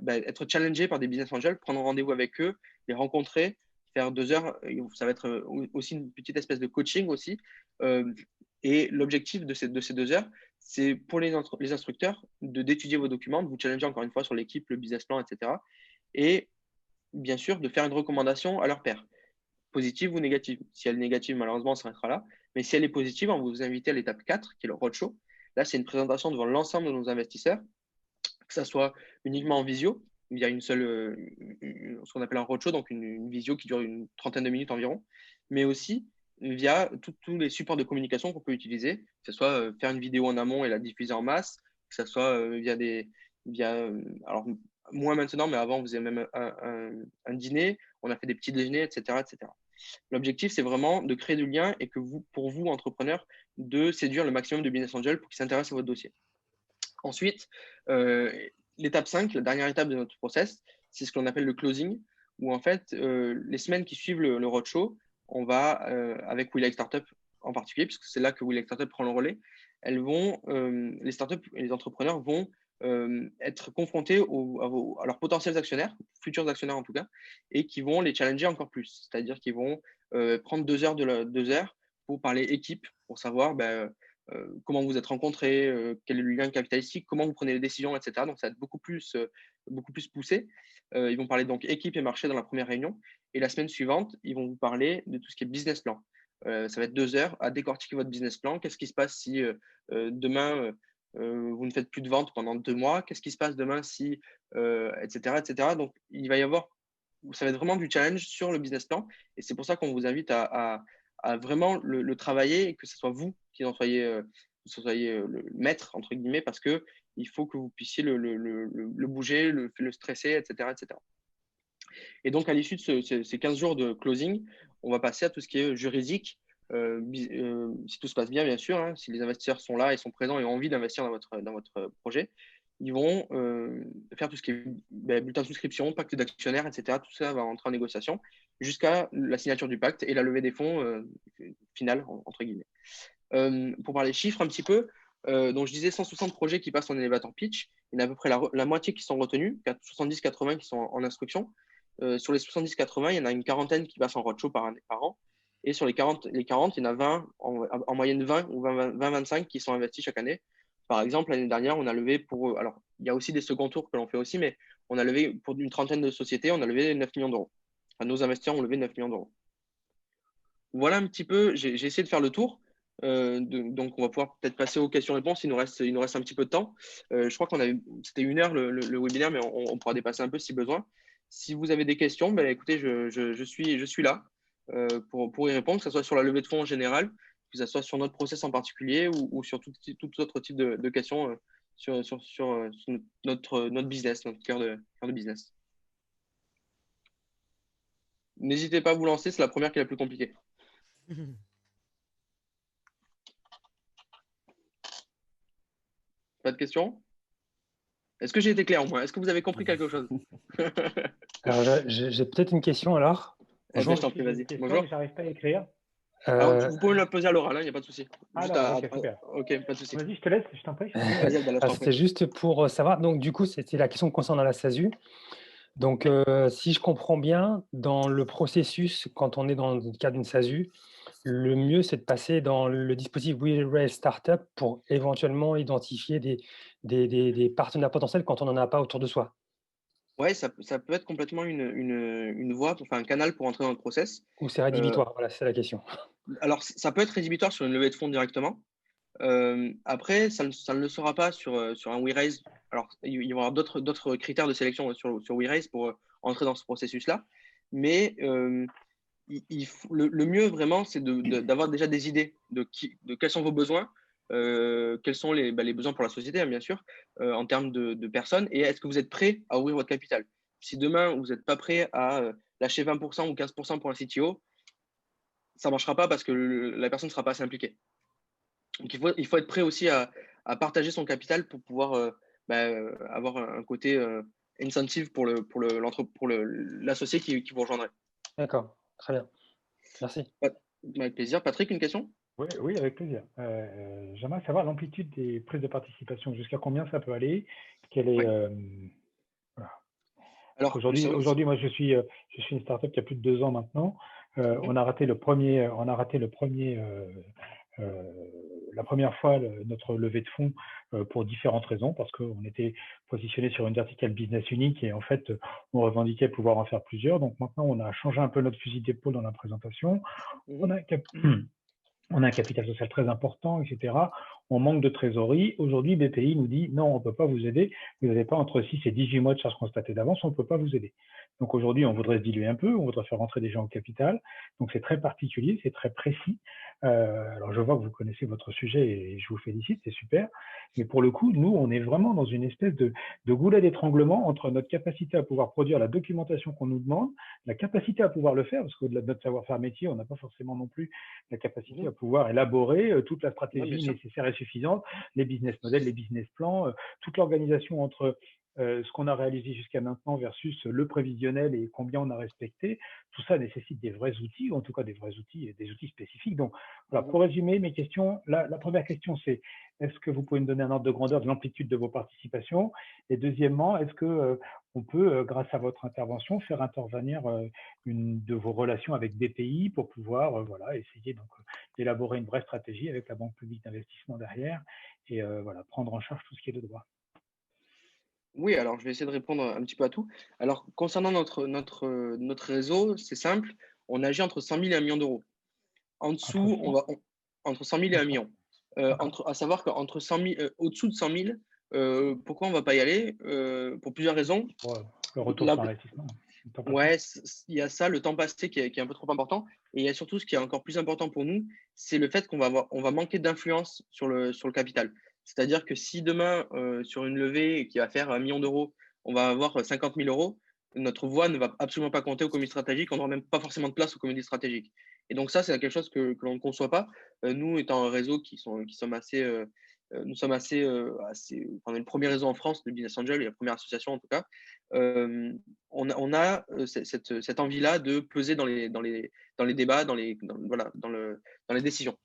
être challengé par des business angels, prendre rendez-vous avec eux, les rencontrer, faire 2 heures. Ça va être aussi une petite espèce de coaching aussi. Et l'objectif de ces 2 heures, c'est pour les instructeurs d'étudier vos documents, de vous challenger encore une fois sur l'équipe, le business plan, etc. Et bien sûr, de faire une recommandation à leur pair, positive ou négative. Si elle est négative, malheureusement, on s'arrêtera là. Mais si elle est positive, on va vous inviter à l'étape 4, qui est le roadshow. Là, c'est une présentation devant l'ensemble de nos investisseurs, que ça soit uniquement en visio, via une seule, ce qu'on appelle un roadshow, donc une visio qui dure une trentaine de minutes environ, mais aussi via tous les supports de communication qu'on peut utiliser, que ce soit faire une vidéo en amont et la diffuser en masse, que ce soit alors moins maintenant, mais avant, on faisait même un dîner, on a fait des petits déjeuners, etc., etc. L'objectif, c'est vraiment de créer du lien et pour vous, entrepreneurs, de séduire le maximum de business angels pour qu'ils s'intéressent à votre dossier. Ensuite, l'étape 5, la dernière étape de notre process, c'est ce qu'on appelle le closing, où en fait, les semaines qui suivent le roadshow, on va, avec We Like Startup en particulier, puisque c'est là que We Like Startup prend le relais, les startups et les entrepreneurs vont être confrontés à leurs potentiels actionnaires, futurs actionnaires en tout cas, et qui vont les challenger encore plus. C'est-à-dire qu'ils vont prendre 2 heures 2 heures pour parler équipe, pour savoir comment vous êtes rencontrés, quel est le lien capitalistique, comment vous prenez les décisions, etc. Donc, ça va être beaucoup plus poussé. Ils vont parler donc équipe et marché dans la première réunion. Et la semaine suivante, ils vont vous parler de tout ce qui est business plan. Ça va être 2 heures à décortiquer votre business plan. Qu'est-ce qui se passe si demain, vous ne faites plus de ventes pendant 2 mois? Qu'est-ce qui se passe demain si, etc., etc. Donc, il va y avoir, ça va être vraiment du challenge sur le business plan. Et c'est pour ça qu'on vous invite à vraiment le travailler et que ce soit vous qui en soyez, le maître, entre guillemets, parce qu'il faut que vous puissiez le bouger, le stresser, etc., etc. Et donc, à l'issue de ces 15 jours de closing, on va passer à tout ce qui est juridique. Si tout se passe bien, bien sûr, hein, si les investisseurs sont là et sont présents et ont envie d'investir dans votre projet, ils vont faire tout ce qui est bulletin de souscription, pacte d'actionnaires, etc. Tout ça va entrer en négociation jusqu'à la signature du pacte et la levée des fonds finale, entre guillemets. Pour parler chiffres un petit peu, donc je disais 160 projets qui passent en elevator pitch. Il y en a à peu près la moitié qui sont retenus, 70-80 qui sont en instruction. Sur les 70-80, il y en a une quarantaine qui passent en roadshow par an. Et sur les 40, il y en a 20, en moyenne 20 ou 20-25 qui sont investis chaque année. Par exemple, l'année dernière, on a levé alors, il y a aussi des second tours que l'on fait aussi, mais on a levé pour une trentaine de sociétés, on a levé 9 millions d'euros. Enfin, nos investisseurs ont levé 9 millions d'euros. Voilà un petit peu, j'ai essayé de faire le tour. Donc, on va pouvoir peut-être passer aux questions-réponses. Il nous reste un petit peu de temps. Je crois c'était 1 heure le webinaire, mais on pourra dépasser un peu si besoin. Si vous avez des questions, écoutez, je suis là pour y répondre, que ce soit sur la levée de fonds en général, que que ce soit sur notre process en particulier ou sur tout autre type de questions sur notre business, notre cœur de business. N'hésitez pas à vous lancer, c'est la première qui est la plus compliquée. Pas de questions? Est-ce que j'ai été clair au moins? Est-ce que vous avez compris quelque chose? Alors, j'ai peut-être une question alors. Eh ben, je t'en prie, vas-y. Bonjour. J'arrive pas à écrire. Alors, vous pouvez me la poser à l'oral, il n'y a pas de souci. Ok, super. Ok, pas de souci. Vas-y, je te laisse, je t'en prie. Vas-y, Abdallah, je t'en C'était prie. juste pour savoir. Donc, du coup, c'était la question concernant la SASU. Donc, si je comprends bien, dans le processus, quand on est dans le cadre d'une SASU, le mieux, c'est de passer dans le dispositif WeRaise Startup pour éventuellement identifier des partenaires potentiels quand on n'en a pas autour de soi. Ouais, ça peut être complètement une voie, enfin un canal pour entrer dans le process. Ou c'est rédhibitoire, voilà, c'est la question. Alors, ça peut être rédhibitoire sur une levée de fonds directement. Après, ça ne le sera pas sur un WeRaise. Alors, il va y avoir d'autres critères de sélection sur WeRaise pour entrer dans ce processus-là. Mais le mieux, vraiment, c'est d'avoir déjà des idées de quels sont vos besoins, quels sont les besoins pour la société, hein, bien sûr, en termes de personnes, et est-ce que vous êtes prêt à ouvrir votre capital. Si demain, vous n'êtes pas prêt à lâcher 20% ou 15% pour un CTO, ça ne marchera pas parce que la personne ne sera pas assez impliquée. Donc, il faut être prêt aussi à partager son capital pour pouvoir avoir un côté incentive pour l'associé qui vous rejoindrait. D'accord, très bien. Merci. Avec plaisir. Patrick, une question? Oui, avec plaisir. J'aimerais savoir l'amplitude des prises de participation. Jusqu'à combien ça peut aller? Quelle est, voilà. Alors, aujourd'hui, moi, je suis une startup qui a plus de 2 ans maintenant. On a raté la première fois notre levée de fonds pour différentes raisons, parce qu'on était positionné sur une verticale business unique et en fait, on revendiquait pouvoir en faire plusieurs. Donc maintenant, on a changé un peu notre fusil d'épaule dans la présentation. On a un capital social très important, etc. On manque de trésorerie. Aujourd'hui, BPI nous dit non, on ne peut pas vous aider. Vous n'avez pas entre 6 et 18 mois de charges constatées d'avance, on ne peut pas vous aider. Donc aujourd'hui, on voudrait se diluer un peu, on voudrait faire rentrer des gens au capital. Donc c'est très particulier, c'est très précis. Alors je vois que vous connaissez votre sujet et je vous félicite, c'est super. Mais pour le coup, nous, on est vraiment dans une espèce de goulet d'étranglement entre notre capacité à pouvoir produire la documentation qu'on nous demande, la capacité à pouvoir le faire, parce qu'au-delà de notre savoir-faire métier, on n'a pas forcément non plus la capacité à pouvoir élaborer toute la stratégie nécessaire et suffisante, les business models, les business plans, toute l'organisation entre ce qu'on a réalisé jusqu'à maintenant versus le prévisionnel et combien on a respecté. Tout ça nécessite des vrais outils, ou en tout cas des vrais outils et des outils spécifiques. Donc, voilà, pour résumer mes questions, la première question, c'est est-ce que vous pouvez me donner un ordre de grandeur de l'amplitude de vos participations? Et deuxièmement, est-ce que on peut, grâce à votre intervention, faire intervenir une de vos relations avec BPI pour pouvoir voilà, essayer donc d'élaborer une vraie stratégie avec la Banque publique d'investissement derrière et voilà, prendre en charge tout ce qui est de droit? Oui, alors je vais essayer de répondre un petit peu à tout. Alors, concernant notre réseau, c'est simple, on agit entre 100 000 et 1 million d'euros. En dessous, entre 100 000 et 1 million. À savoir qu'entre 100 000, au-dessous de 100 000, pourquoi on ne va pas y aller? Pour plusieurs raisons. Le retour sur investissement. Ouais, il y a ça, le temps passé qui est un peu trop important. Et il y a surtout ce qui est encore plus important pour nous, c'est le fait qu'on va manquer d'influence sur le capital. C'est-à-dire que si demain, sur une levée qui va faire 1 million d'euros, on va avoir 50 000 euros, notre voix ne va absolument pas compter au comité stratégique, on n'aura même pas forcément de place au comité stratégique. Et donc ça, c'est quelque chose que l'on ne conçoit pas. Nous, étant un réseau qui sommes assez, nous sommes assez, on est le premier réseau en France de Business Angel, et la première association en tout cas. On a cette envie-là de peser dans les débats, dans les décisions.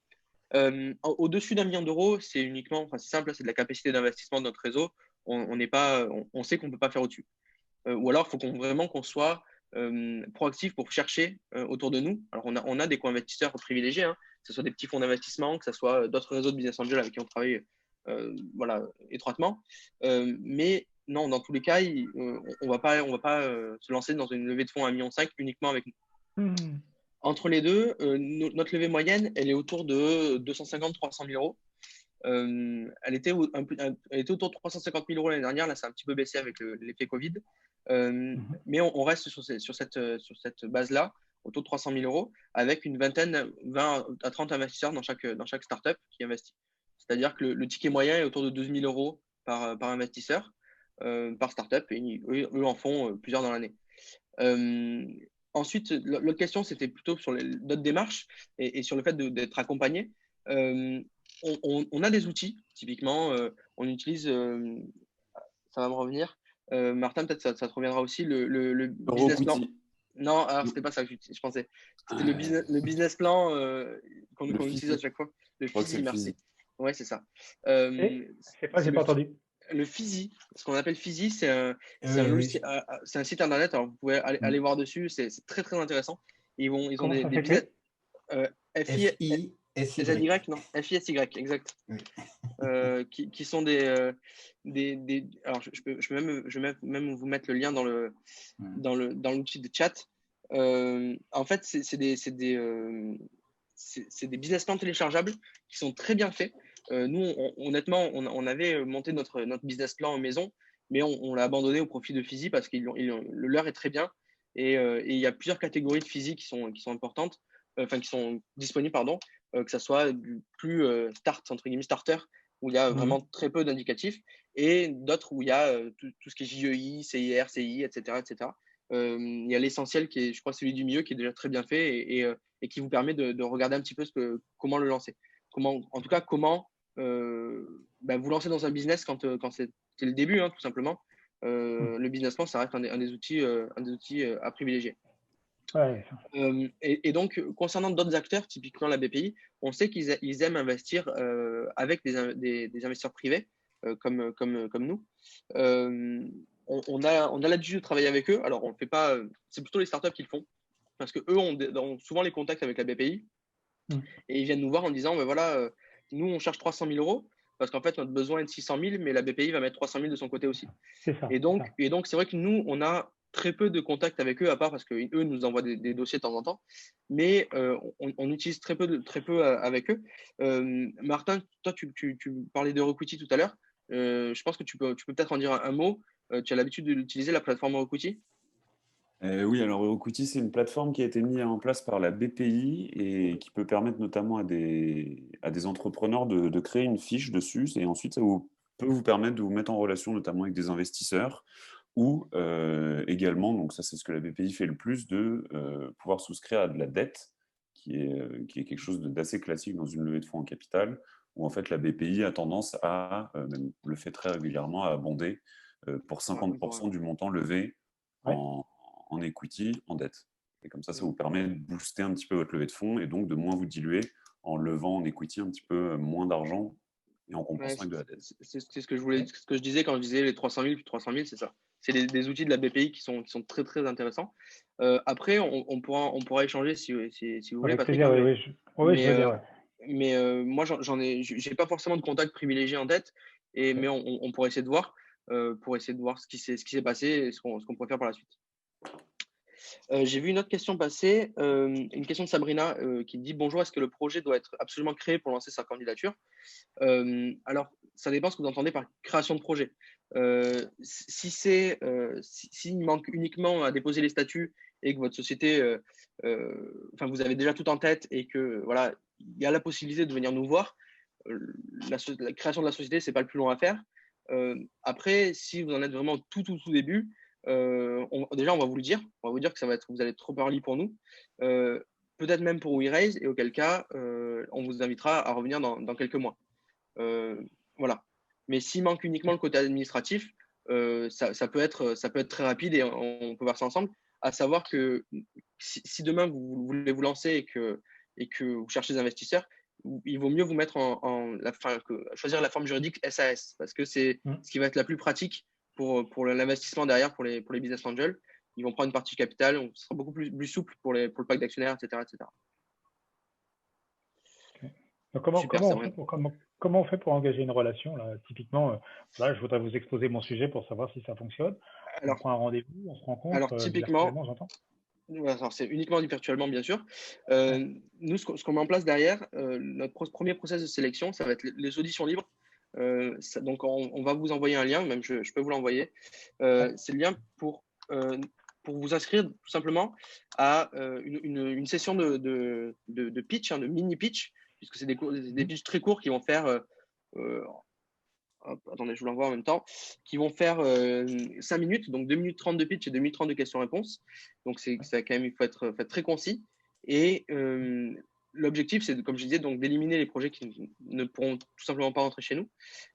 Au-dessus d'1 million d'euros, c'est uniquement, c'est simple, c'est de la capacité d'investissement de notre réseau. On sait qu'on ne peut pas faire au-dessus. Ou alors, il faut vraiment qu'on soit proactif pour chercher autour de nous. Alors, on a des co-investisseurs privilégiés, hein, que ce soit des petits fonds d'investissement, que ce soit d'autres réseaux de business angel avec qui on travaille étroitement. Mais non, dans tous les cas, on va pas se lancer dans une levée de fonds à 1,5 million uniquement avec nous. Entre les deux, notre levée moyenne, elle est autour de 250 300 000 euros. Elle était autour de 350 000 euros l'année dernière. Là, ça a un petit peu baissé avec l'effet Covid. Mais on reste sur cette base-là. autour de 300 000 euros, avec une vingtaine, 20 à 30 investisseurs dans chaque startup qui investit. C'est-à-dire que le ticket moyen est autour de 12 000 euros par investisseur, par startup, et eux en font plusieurs dans l'année. Ensuite, l'autre question, c'était plutôt sur d'autres démarches et sur le fait d'être accompagné. On a des outils, typiquement, on utilise, ça va me revenir, Martin, peut-être ça te reviendra aussi, le business plan. Non, alors c'était pas ça que je pensais. C'était le business plan qu'on utilise à chaque fois. Le FISI, merci. Ouais, c'est ça. J'ai pas entendu. Le FISI, ce qu'on appelle FISI, c'est un site internet. Alors vous pouvez aller voir dessus, c'est très très intéressant. Ils ont des business. FISY, non, FISY, exact. Oui. Qui sont des alors je vais même vous mettre le lien dans l'outil de chat. En fait, c'est des business plans téléchargeables qui sont très bien faits. Nous, honnêtement, on avait monté notre business plan en maison, mais on l'a abandonné au profit de FISI parce que le leur est très bien. Et il y a plusieurs catégories de FISI qui sont importantes, qui sont disponibles, pardon, que ça soit du plus entre guillemets starter, où il y a vraiment très peu d'indicatifs, et d'autres où il y a tout ce qui est JEI, CIR, CI, etc. etc. Il y a l'essentiel qui est, je crois, celui du milieu qui est déjà très bien fait et qui vous permet de regarder un petit peu comment le lancer. Comment vous lancer dans un business quand c'est le début, hein, tout simplement. Le business plan, ça reste un des outils à privilégier. Ouais. Et donc, concernant d'autres acteurs, typiquement la BPI, on sait qu'ils aiment investir avec des investisseurs privés comme nous. On a l'habitude de travailler avec eux. Alors, on le fait pas. C'est plutôt les startups qui le font parce que eux ont souvent les contacts avec la BPI et ils viennent nous voir en disant voilà, nous on cherche 300 000 euros parce qu'en fait notre besoin est de 600 000, mais la BPI va mettre 300 000 de son côté aussi. C'est ça. Et donc c'est vrai que nous on a très peu de contacts avec eux, à part parce qu'eux nous envoient des dossiers de temps en temps, mais on utilise très peu avec eux. Martin, toi tu parlais de Recruity tout à l'heure. Je pense que tu peux peut-être en dire un mot. Tu as l'habitude d'utiliser la plateforme Recruity ? Oui, alors Recruity, c'est une plateforme qui a été mise en place par la BPI et qui peut permettre notamment à des entrepreneurs de créer une fiche dessus, et ensuite ça peut vous permettre de vous mettre en relation notamment avec des investisseurs ou également, donc ça c'est ce que la BPI fait le plus, de pouvoir souscrire à de la dette qui est quelque chose d'assez classique dans une levée de fonds en capital, où en fait la BPI a tendance à, même le fait très régulièrement, à abonder pour 50% du montant levé en equity, en dette. Et comme ça vous permet de booster un petit peu votre levée de fonds et donc de moins vous diluer en levant en equity un petit peu moins d'argent et en compensant avec de la dette. C'est ce que je disais quand je disais les 300 000 puis 300 000, c'est ça. C'est des outils de la BPI qui sont très très intéressants. Après, on pourra échanger si vous voulez, Patrick. Mais moi, j'ai pas forcément de contact privilégié en tête, mais on pourrait essayer de voir, ce qui s'est passé et ce qu'on pourrait faire par la suite. J'ai vu une autre question passer, une question de Sabrina qui dit bonjour, est-ce que le projet doit être absolument créé pour lancer sa candidature ? Alors, ça dépend ce que vous entendez par création de projet. S'il manque uniquement à déposer les statuts et que votre société, vous avez déjà tout en tête et que voilà, il y a la possibilité de venir nous voir, la création de la société, c'est pas le plus long à faire. Après, si vous en êtes vraiment tout début, déjà, on va vous le dire. On va vous dire que vous allez être trop early pour nous. Peut-être même pour WeRaise, et auquel cas, on vous invitera à revenir dans quelques mois. Voilà. Mais s'il manque uniquement le côté administratif, ça peut être très rapide et on peut voir ça ensemble. À savoir que si demain vous voulez vous lancer et que vous cherchez des investisseurs, il vaut mieux vous mettre choisir la forme juridique SAS parce que c'est ce qui va être la plus pratique pour l'investissement derrière, pour les business angels. Ils vont prendre une partie du capital, on sera beaucoup plus souple pour le pack d'actionnaires, etc. Okay. Donc comment on fait pour engager une relation là, typiquement, là, je voudrais vous exposer mon sujet pour savoir si ça fonctionne. Alors, on prend un rendez-vous, on se rencontre. Alors, typiquement, j'entends. Alors, c'est uniquement virtuellement, bien sûr. Nous, ce qu'on met en place derrière, notre premier process de sélection, ça va être les auditions libres. Donc, on va vous envoyer un lien, même je peux vous l'envoyer. C'est le lien pour pour vous inscrire tout simplement à une session de pitch, de mini pitch, puisque c'est des pitchs très courts qui vont faire, attendez, je vous l'envoie en même temps, qui vont faire 5 minutes, donc 2 minutes 30 de pitch et 2 minutes 30 de questions-réponses. Donc, quand même, il faut être très concis. Et l'objectif, c'est, comme je disais, donc d'éliminer les projets qui ne pourront tout simplement pas rentrer chez nous.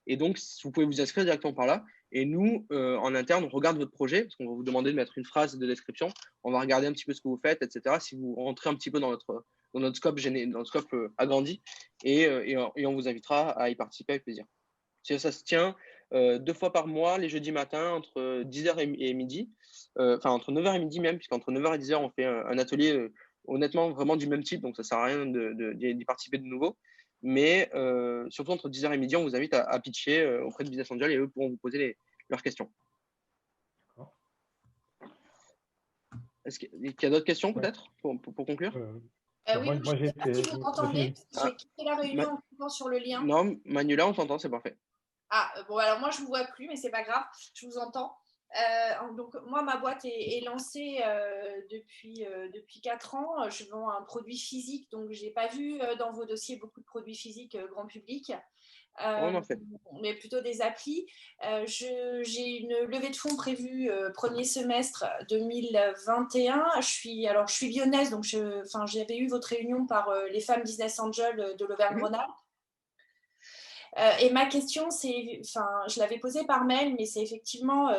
Et donc, vous pouvez vous inscrire directement par là. Et nous, en interne, on regarde votre projet, parce qu'on va vous demander de mettre une phrase de description. On va regarder un petit peu ce que vous faites, etc. Si vous rentrez un petit peu dans notre scope, agrandi, et on vous invitera à y participer avec plaisir. Ça se tient 2 fois par mois, les jeudis matins, entre 10h et midi. Enfin, entre 9h et midi même, puisqu'entre 9h et 10h, on fait un atelier, honnêtement, vraiment du même type. Donc, ça ne sert à rien d'y participer de nouveau. Mais surtout, entre 10h et midi, on vous invite à pitcher auprès de Business Angel et eux pourront vous poser leurs questions. Est-ce qu'il y a d'autres questions, peut-être, pour conclure? Oui, je ne sais pas si vous m'entendez, parce que j'ai quitté la réunion en cliquant sur le lien. Non, Manuela, on t'entend, c'est parfait. Ah, bon, alors moi, je ne vous vois plus, mais ce n'est pas grave, je vous entends. Donc, moi, ma boîte est lancée depuis 4 ans. Je vends un produit physique, donc je n'ai pas vu dans vos dossiers beaucoup de produits physiques grand public. On en fait. Mais plutôt des applis. J'ai une levée de fonds prévue premier semestre 2021. Je suis lyonnaise, donc j'avais eu votre réunion par les femmes Business Angel de l'Auvergne-Rhône-Alpes. Et ma question, je l'avais posée par mail, mais c'est effectivement,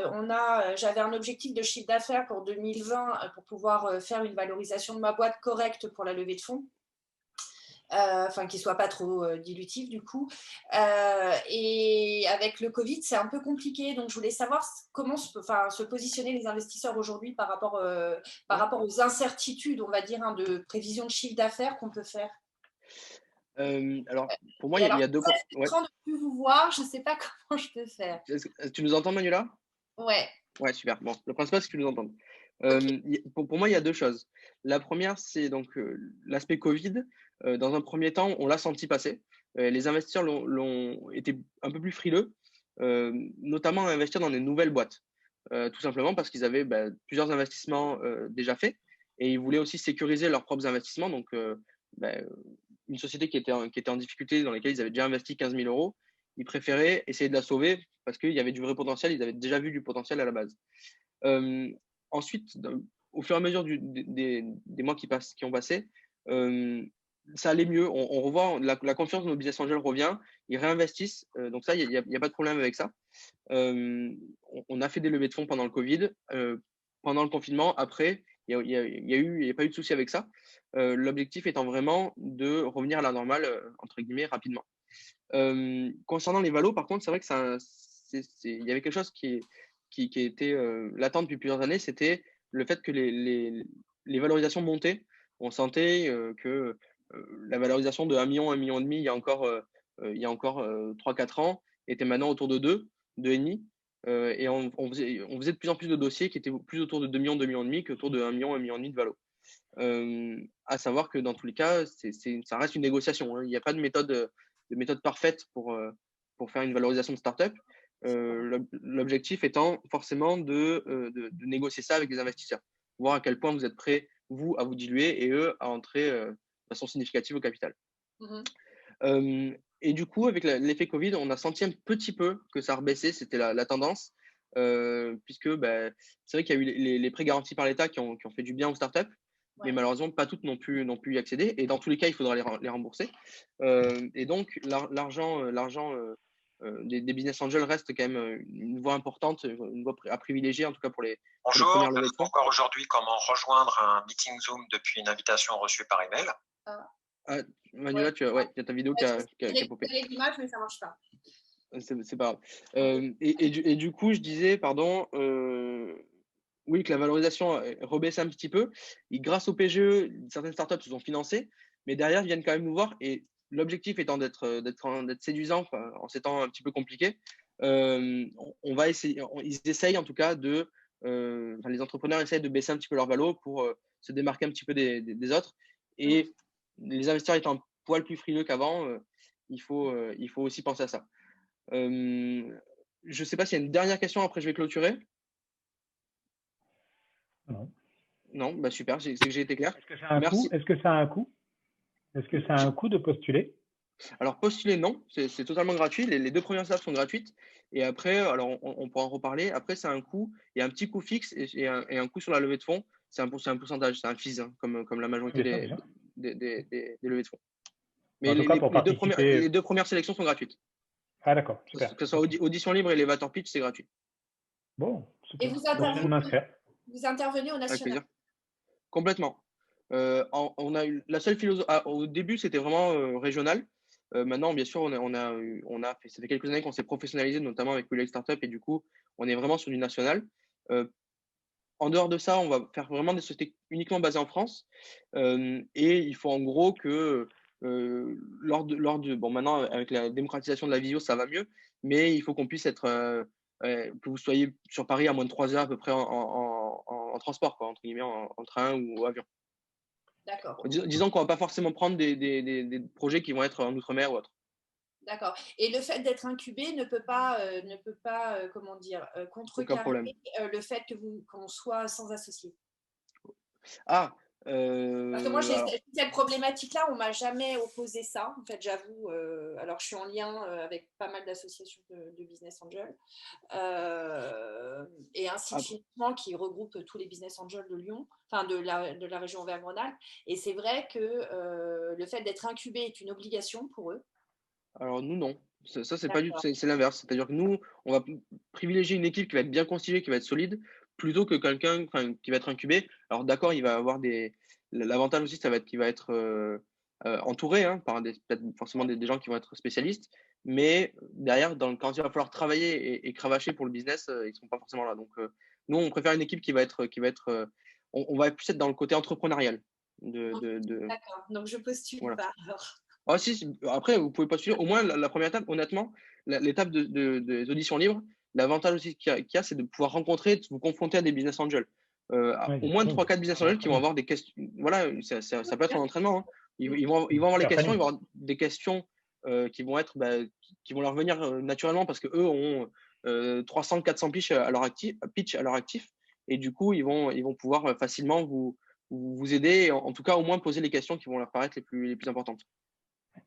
j'avais un objectif de chiffre d'affaires pour 2020 pour pouvoir faire une valorisation de ma boîte correcte pour la levée de fonds. Qui ne soit pas trop dilutif du coup. Et avec le Covid, c'est un peu compliqué. Donc, je voulais savoir comment se positionner les investisseurs aujourd'hui par rapport aux incertitudes, on va dire, de prévision de chiffre d'affaires qu'on peut faire. Alors, pour moi, il y a deux points. Je suis en train de plus vous voir, je ne sais pas comment je peux faire. Tu nous entends, Manuela? Ouais. Ouais, super. Bon, le principal, c'est que tu nous entends. Pour moi, il y a deux choses. La première, c'est donc l'aspect Covid. Dans un premier temps, on l'a senti passer. Les investisseurs l'ont été un peu plus frileux, notamment à investir dans des nouvelles boîtes, tout simplement parce qu'ils avaient plusieurs investissements déjà faits et ils voulaient aussi sécuriser leurs propres investissements. Donc, une société qui était en difficulté, dans laquelle ils avaient déjà investi 15 000 €, ils préféraient essayer de la sauver parce qu'il y avait du vrai potentiel, ils avaient déjà vu du potentiel à la base. Ensuite, au fur et à mesure des mois qui ont passé, ça allait mieux. On revoit la confiance de nos business angels revient, ils réinvestissent. Donc ça, il n'y a pas de problème avec ça. On a fait des levées de fonds pendant le Covid, pendant le confinement. Après, il n'y a pas eu de souci avec ça. L'objectif étant vraiment de revenir à la normale, entre guillemets, rapidement. Concernant les valos, par contre, c'est vrai que il y avait quelque chose qui était latent depuis plusieurs années, c'était le fait que les valorisations montaient. On sentait que la valorisation de 1 million, 1,5 million il y a encore 3-4 ans était maintenant autour de 2,5. Et on faisait de plus en plus de dossiers qui étaient plus autour de 2 millions, 2,5 millions qu'autour de 1 million, 1,5 million de valo. À savoir que dans tous les cas, ça reste une négociation. Il n'y a pas de méthode parfaite pour faire une valorisation de start-up. L'objectif étant forcément de négocier ça avec les investisseurs, voir à quel point vous êtes prêts, vous, à vous diluer et eux à entrer de façon significative au capital. Et du coup, avec l'effet Covid, on a senti un petit peu que ça rebaissait, c'était la tendance, puisque c'est vrai qu'il y a eu les prêts garantis par l'État qui ont fait du bien aux startups, mais malheureusement, pas toutes n'ont pu y accéder. Et dans tous les cas, il faudra les rembourser. Et donc, l'argent des business angels reste quand même une voie importante, une voie à privilégier, en tout cas pour les premières levées de fonds. Encore aujourd'hui, comment rejoindre un meeting Zoom depuis une invitation reçue par email. Manuela, tu as ta vidéo qui a popé. L'image, mais ça ne marche pas. C'est pas grave. Et du coup, je disais, pardon, oui, que la valorisation rebaisse un petit peu. Et grâce au PGE, certaines startups se sont financées, mais derrière, ils viennent quand même nous voir. Et l'objectif étant d'être séduisant en ces temps un petit peu compliqués, on va essayer, ils essayent en tout cas les entrepreneurs essayent de baisser un petit peu leur valo pour se démarquer un petit peu des autres. Et les investisseurs étant un poil plus frileux qu'avant, il faut aussi penser à ça. Je ne sais pas s'il y a une dernière question, après je vais clôturer. Non. Non, bah super, c'est que j'ai été clair. Est-ce que ça a un Merci. coût? Est-ce que ça a un coût? Est-ce que ça a un coût de postuler? Alors, postuler, non, c'est totalement gratuit. Les 2 premières étapes sont gratuites. Et après, alors on pourra en reparler. Après, c'est un coût, il y a un petit coût fixe et un coût sur la levée de fonds. C'est un pourcentage, c'est un fees, hein, comme la majorité Bien sûr, bien. des levées de fonds. Mais En tout cas, pour les participer. 2 premières sélections sont gratuites. Ah, d'accord, super. Que ce soit audition libre et elevator pitch, c'est gratuit. Bon, Et super. vous Donc, je viens de m'inscrire. intervenez au Avec national. plaisir. Complètement. On a eu la seule philosophie. Au début, c'était vraiment régional. Maintenant, bien sûr, ça fait quelques années qu'on s'est professionnalisé, notamment avec Relay Startup, et du coup, on est vraiment sur du national. En dehors de ça, on va faire vraiment des sociétés uniquement basées en France. Et il faut en gros que bon, maintenant, avec la démocratisation de la visio, ça va mieux, mais il faut qu'on puisse être, que vous soyez sur Paris à moins de 3 heures à peu près en transport, quoi, entre guillemets, en train ou avion. D'accord. Disons qu'on va pas forcément prendre des projets qui vont être en outre-mer ou autre. D'accord. Et le fait d'être incubé ne peut pas, comment dire, Aucun problème. contrecarrer le fait qu'on soit sans associé. Ah, Parce que moi, j'ai alors, cette problématique-là, on m'a jamais opposé ça. En fait, j'avoue, alors je suis en lien avec pas mal d'associations de business angels et un site financement qui regroupe tous les business angels de Lyon, enfin de la région Auvergne-Rhône-Alpes. Et c'est vrai que le fait d'être incubé est une obligation pour eux. alors nous, non. Ça c'est pas c'est l'inverse. C'est-à-dire que nous, on va privilégier une équipe qui va être bien constituée, qui va être solide, plutôt que quelqu'un qui va être incubé. Alors d'accord, il va avoir l'avantage aussi, ça va être qu'il va être entouré hein, par peut-être forcément des gens qui vont être spécialistes, mais derrière, quand il va falloir travailler et cravacher pour le business, ils ne sont pas forcément là. Donc nous, on préfère une équipe qui va être, on va plus être dans le côté entrepreneurial. D'accord, donc je postule voilà. pas alors. Ah, si, après, vous pouvez postuler. Au moins, la première étape, honnêtement, l'étape des auditions libres, l'avantage aussi qu'il y a, c'est de pouvoir rencontrer, de vous confronter à des business angels. Au moins 3-4 business angels qui vont avoir des questions. Voilà, ça peut être un entraînement. Hein. Ils vont avoir les questions, ils vont avoir des questions qui vont être, qui vont leur venir naturellement parce qu'eux ont 300-400 pitch à leur actif. Et du coup, ils vont pouvoir facilement vous aider, en tout cas, au moins poser les questions qui vont leur paraître les plus importantes.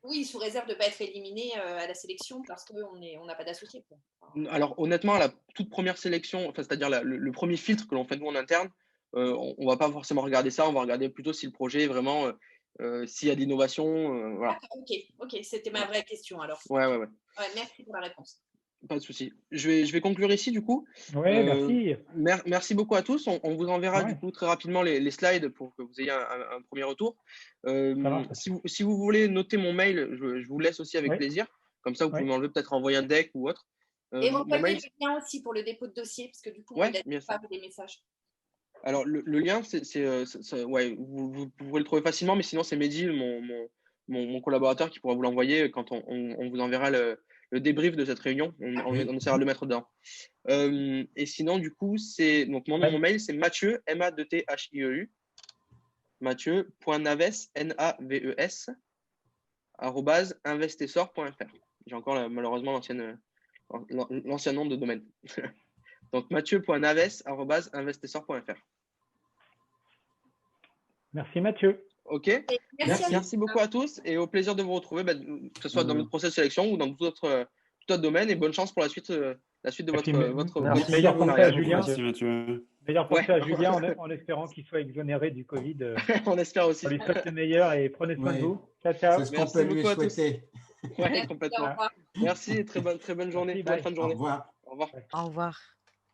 Oui, sous réserve de ne pas être éliminé à la sélection parce qu'on n'a pas d'associé. Alors honnêtement, la toute première sélection, c'est-à-dire le premier filtre que l'on fait nous en interne, on ne va pas forcément regarder ça, on va regarder plutôt si le projet est vraiment, s'il y a de l'innovation. Voilà. Ok, c'était ma vraie question alors. Ouais. Merci pour la réponse. Pas de souci. Je vais conclure ici du coup. Oui, merci. Merci beaucoup à tous. On vous enverra du coup très rapidement les slides pour que vous ayez un premier retour. Si vous voulez noter mon mail, je vous laisse aussi avec plaisir. Comme ça, vous pouvez m'enlever peut-être envoyer un deck ou autre. Et renvoyer le lien aussi pour le dépôt de dossier, parce que du coup, on ne pas des messages. Alors, le lien, vous pourrez le trouver facilement, mais sinon, c'est Mehdi, mon collaborateur, qui pourra vous l'envoyer quand on vous enverra le débrief de cette réunion. On essaiera de le mettre dedans. Et sinon, du coup, donc mon mail, c'est Mathieu, M-A-2-T-H-I-E-U, Mathieu.naves, N-A-V-E-S, @investissor.fr. J'ai encore malheureusement l'ancien nom de domaine. Donc Mathieu.naves, @investissor.fr. Merci Mathieu. Ok. Merci beaucoup à tous et au plaisir de vous retrouver, que ce soit dans notre process de sélection ou dans tout autre domaine, et bonne chance pour la suite de votre meilleure pensée à Julien. Merci Mathieu. Meilleure pensée à Julien en espérant qu'il soit exonéré du Covid. On espère aussi. On lui souhaite le meilleur et prenez soin de vous. Ciao. C'est ce qu'on peut lui souhaiter. Ouais, complètement. Merci et très bonne journée. Merci, bonne fin de journée. Au revoir. Au revoir. Au revoir.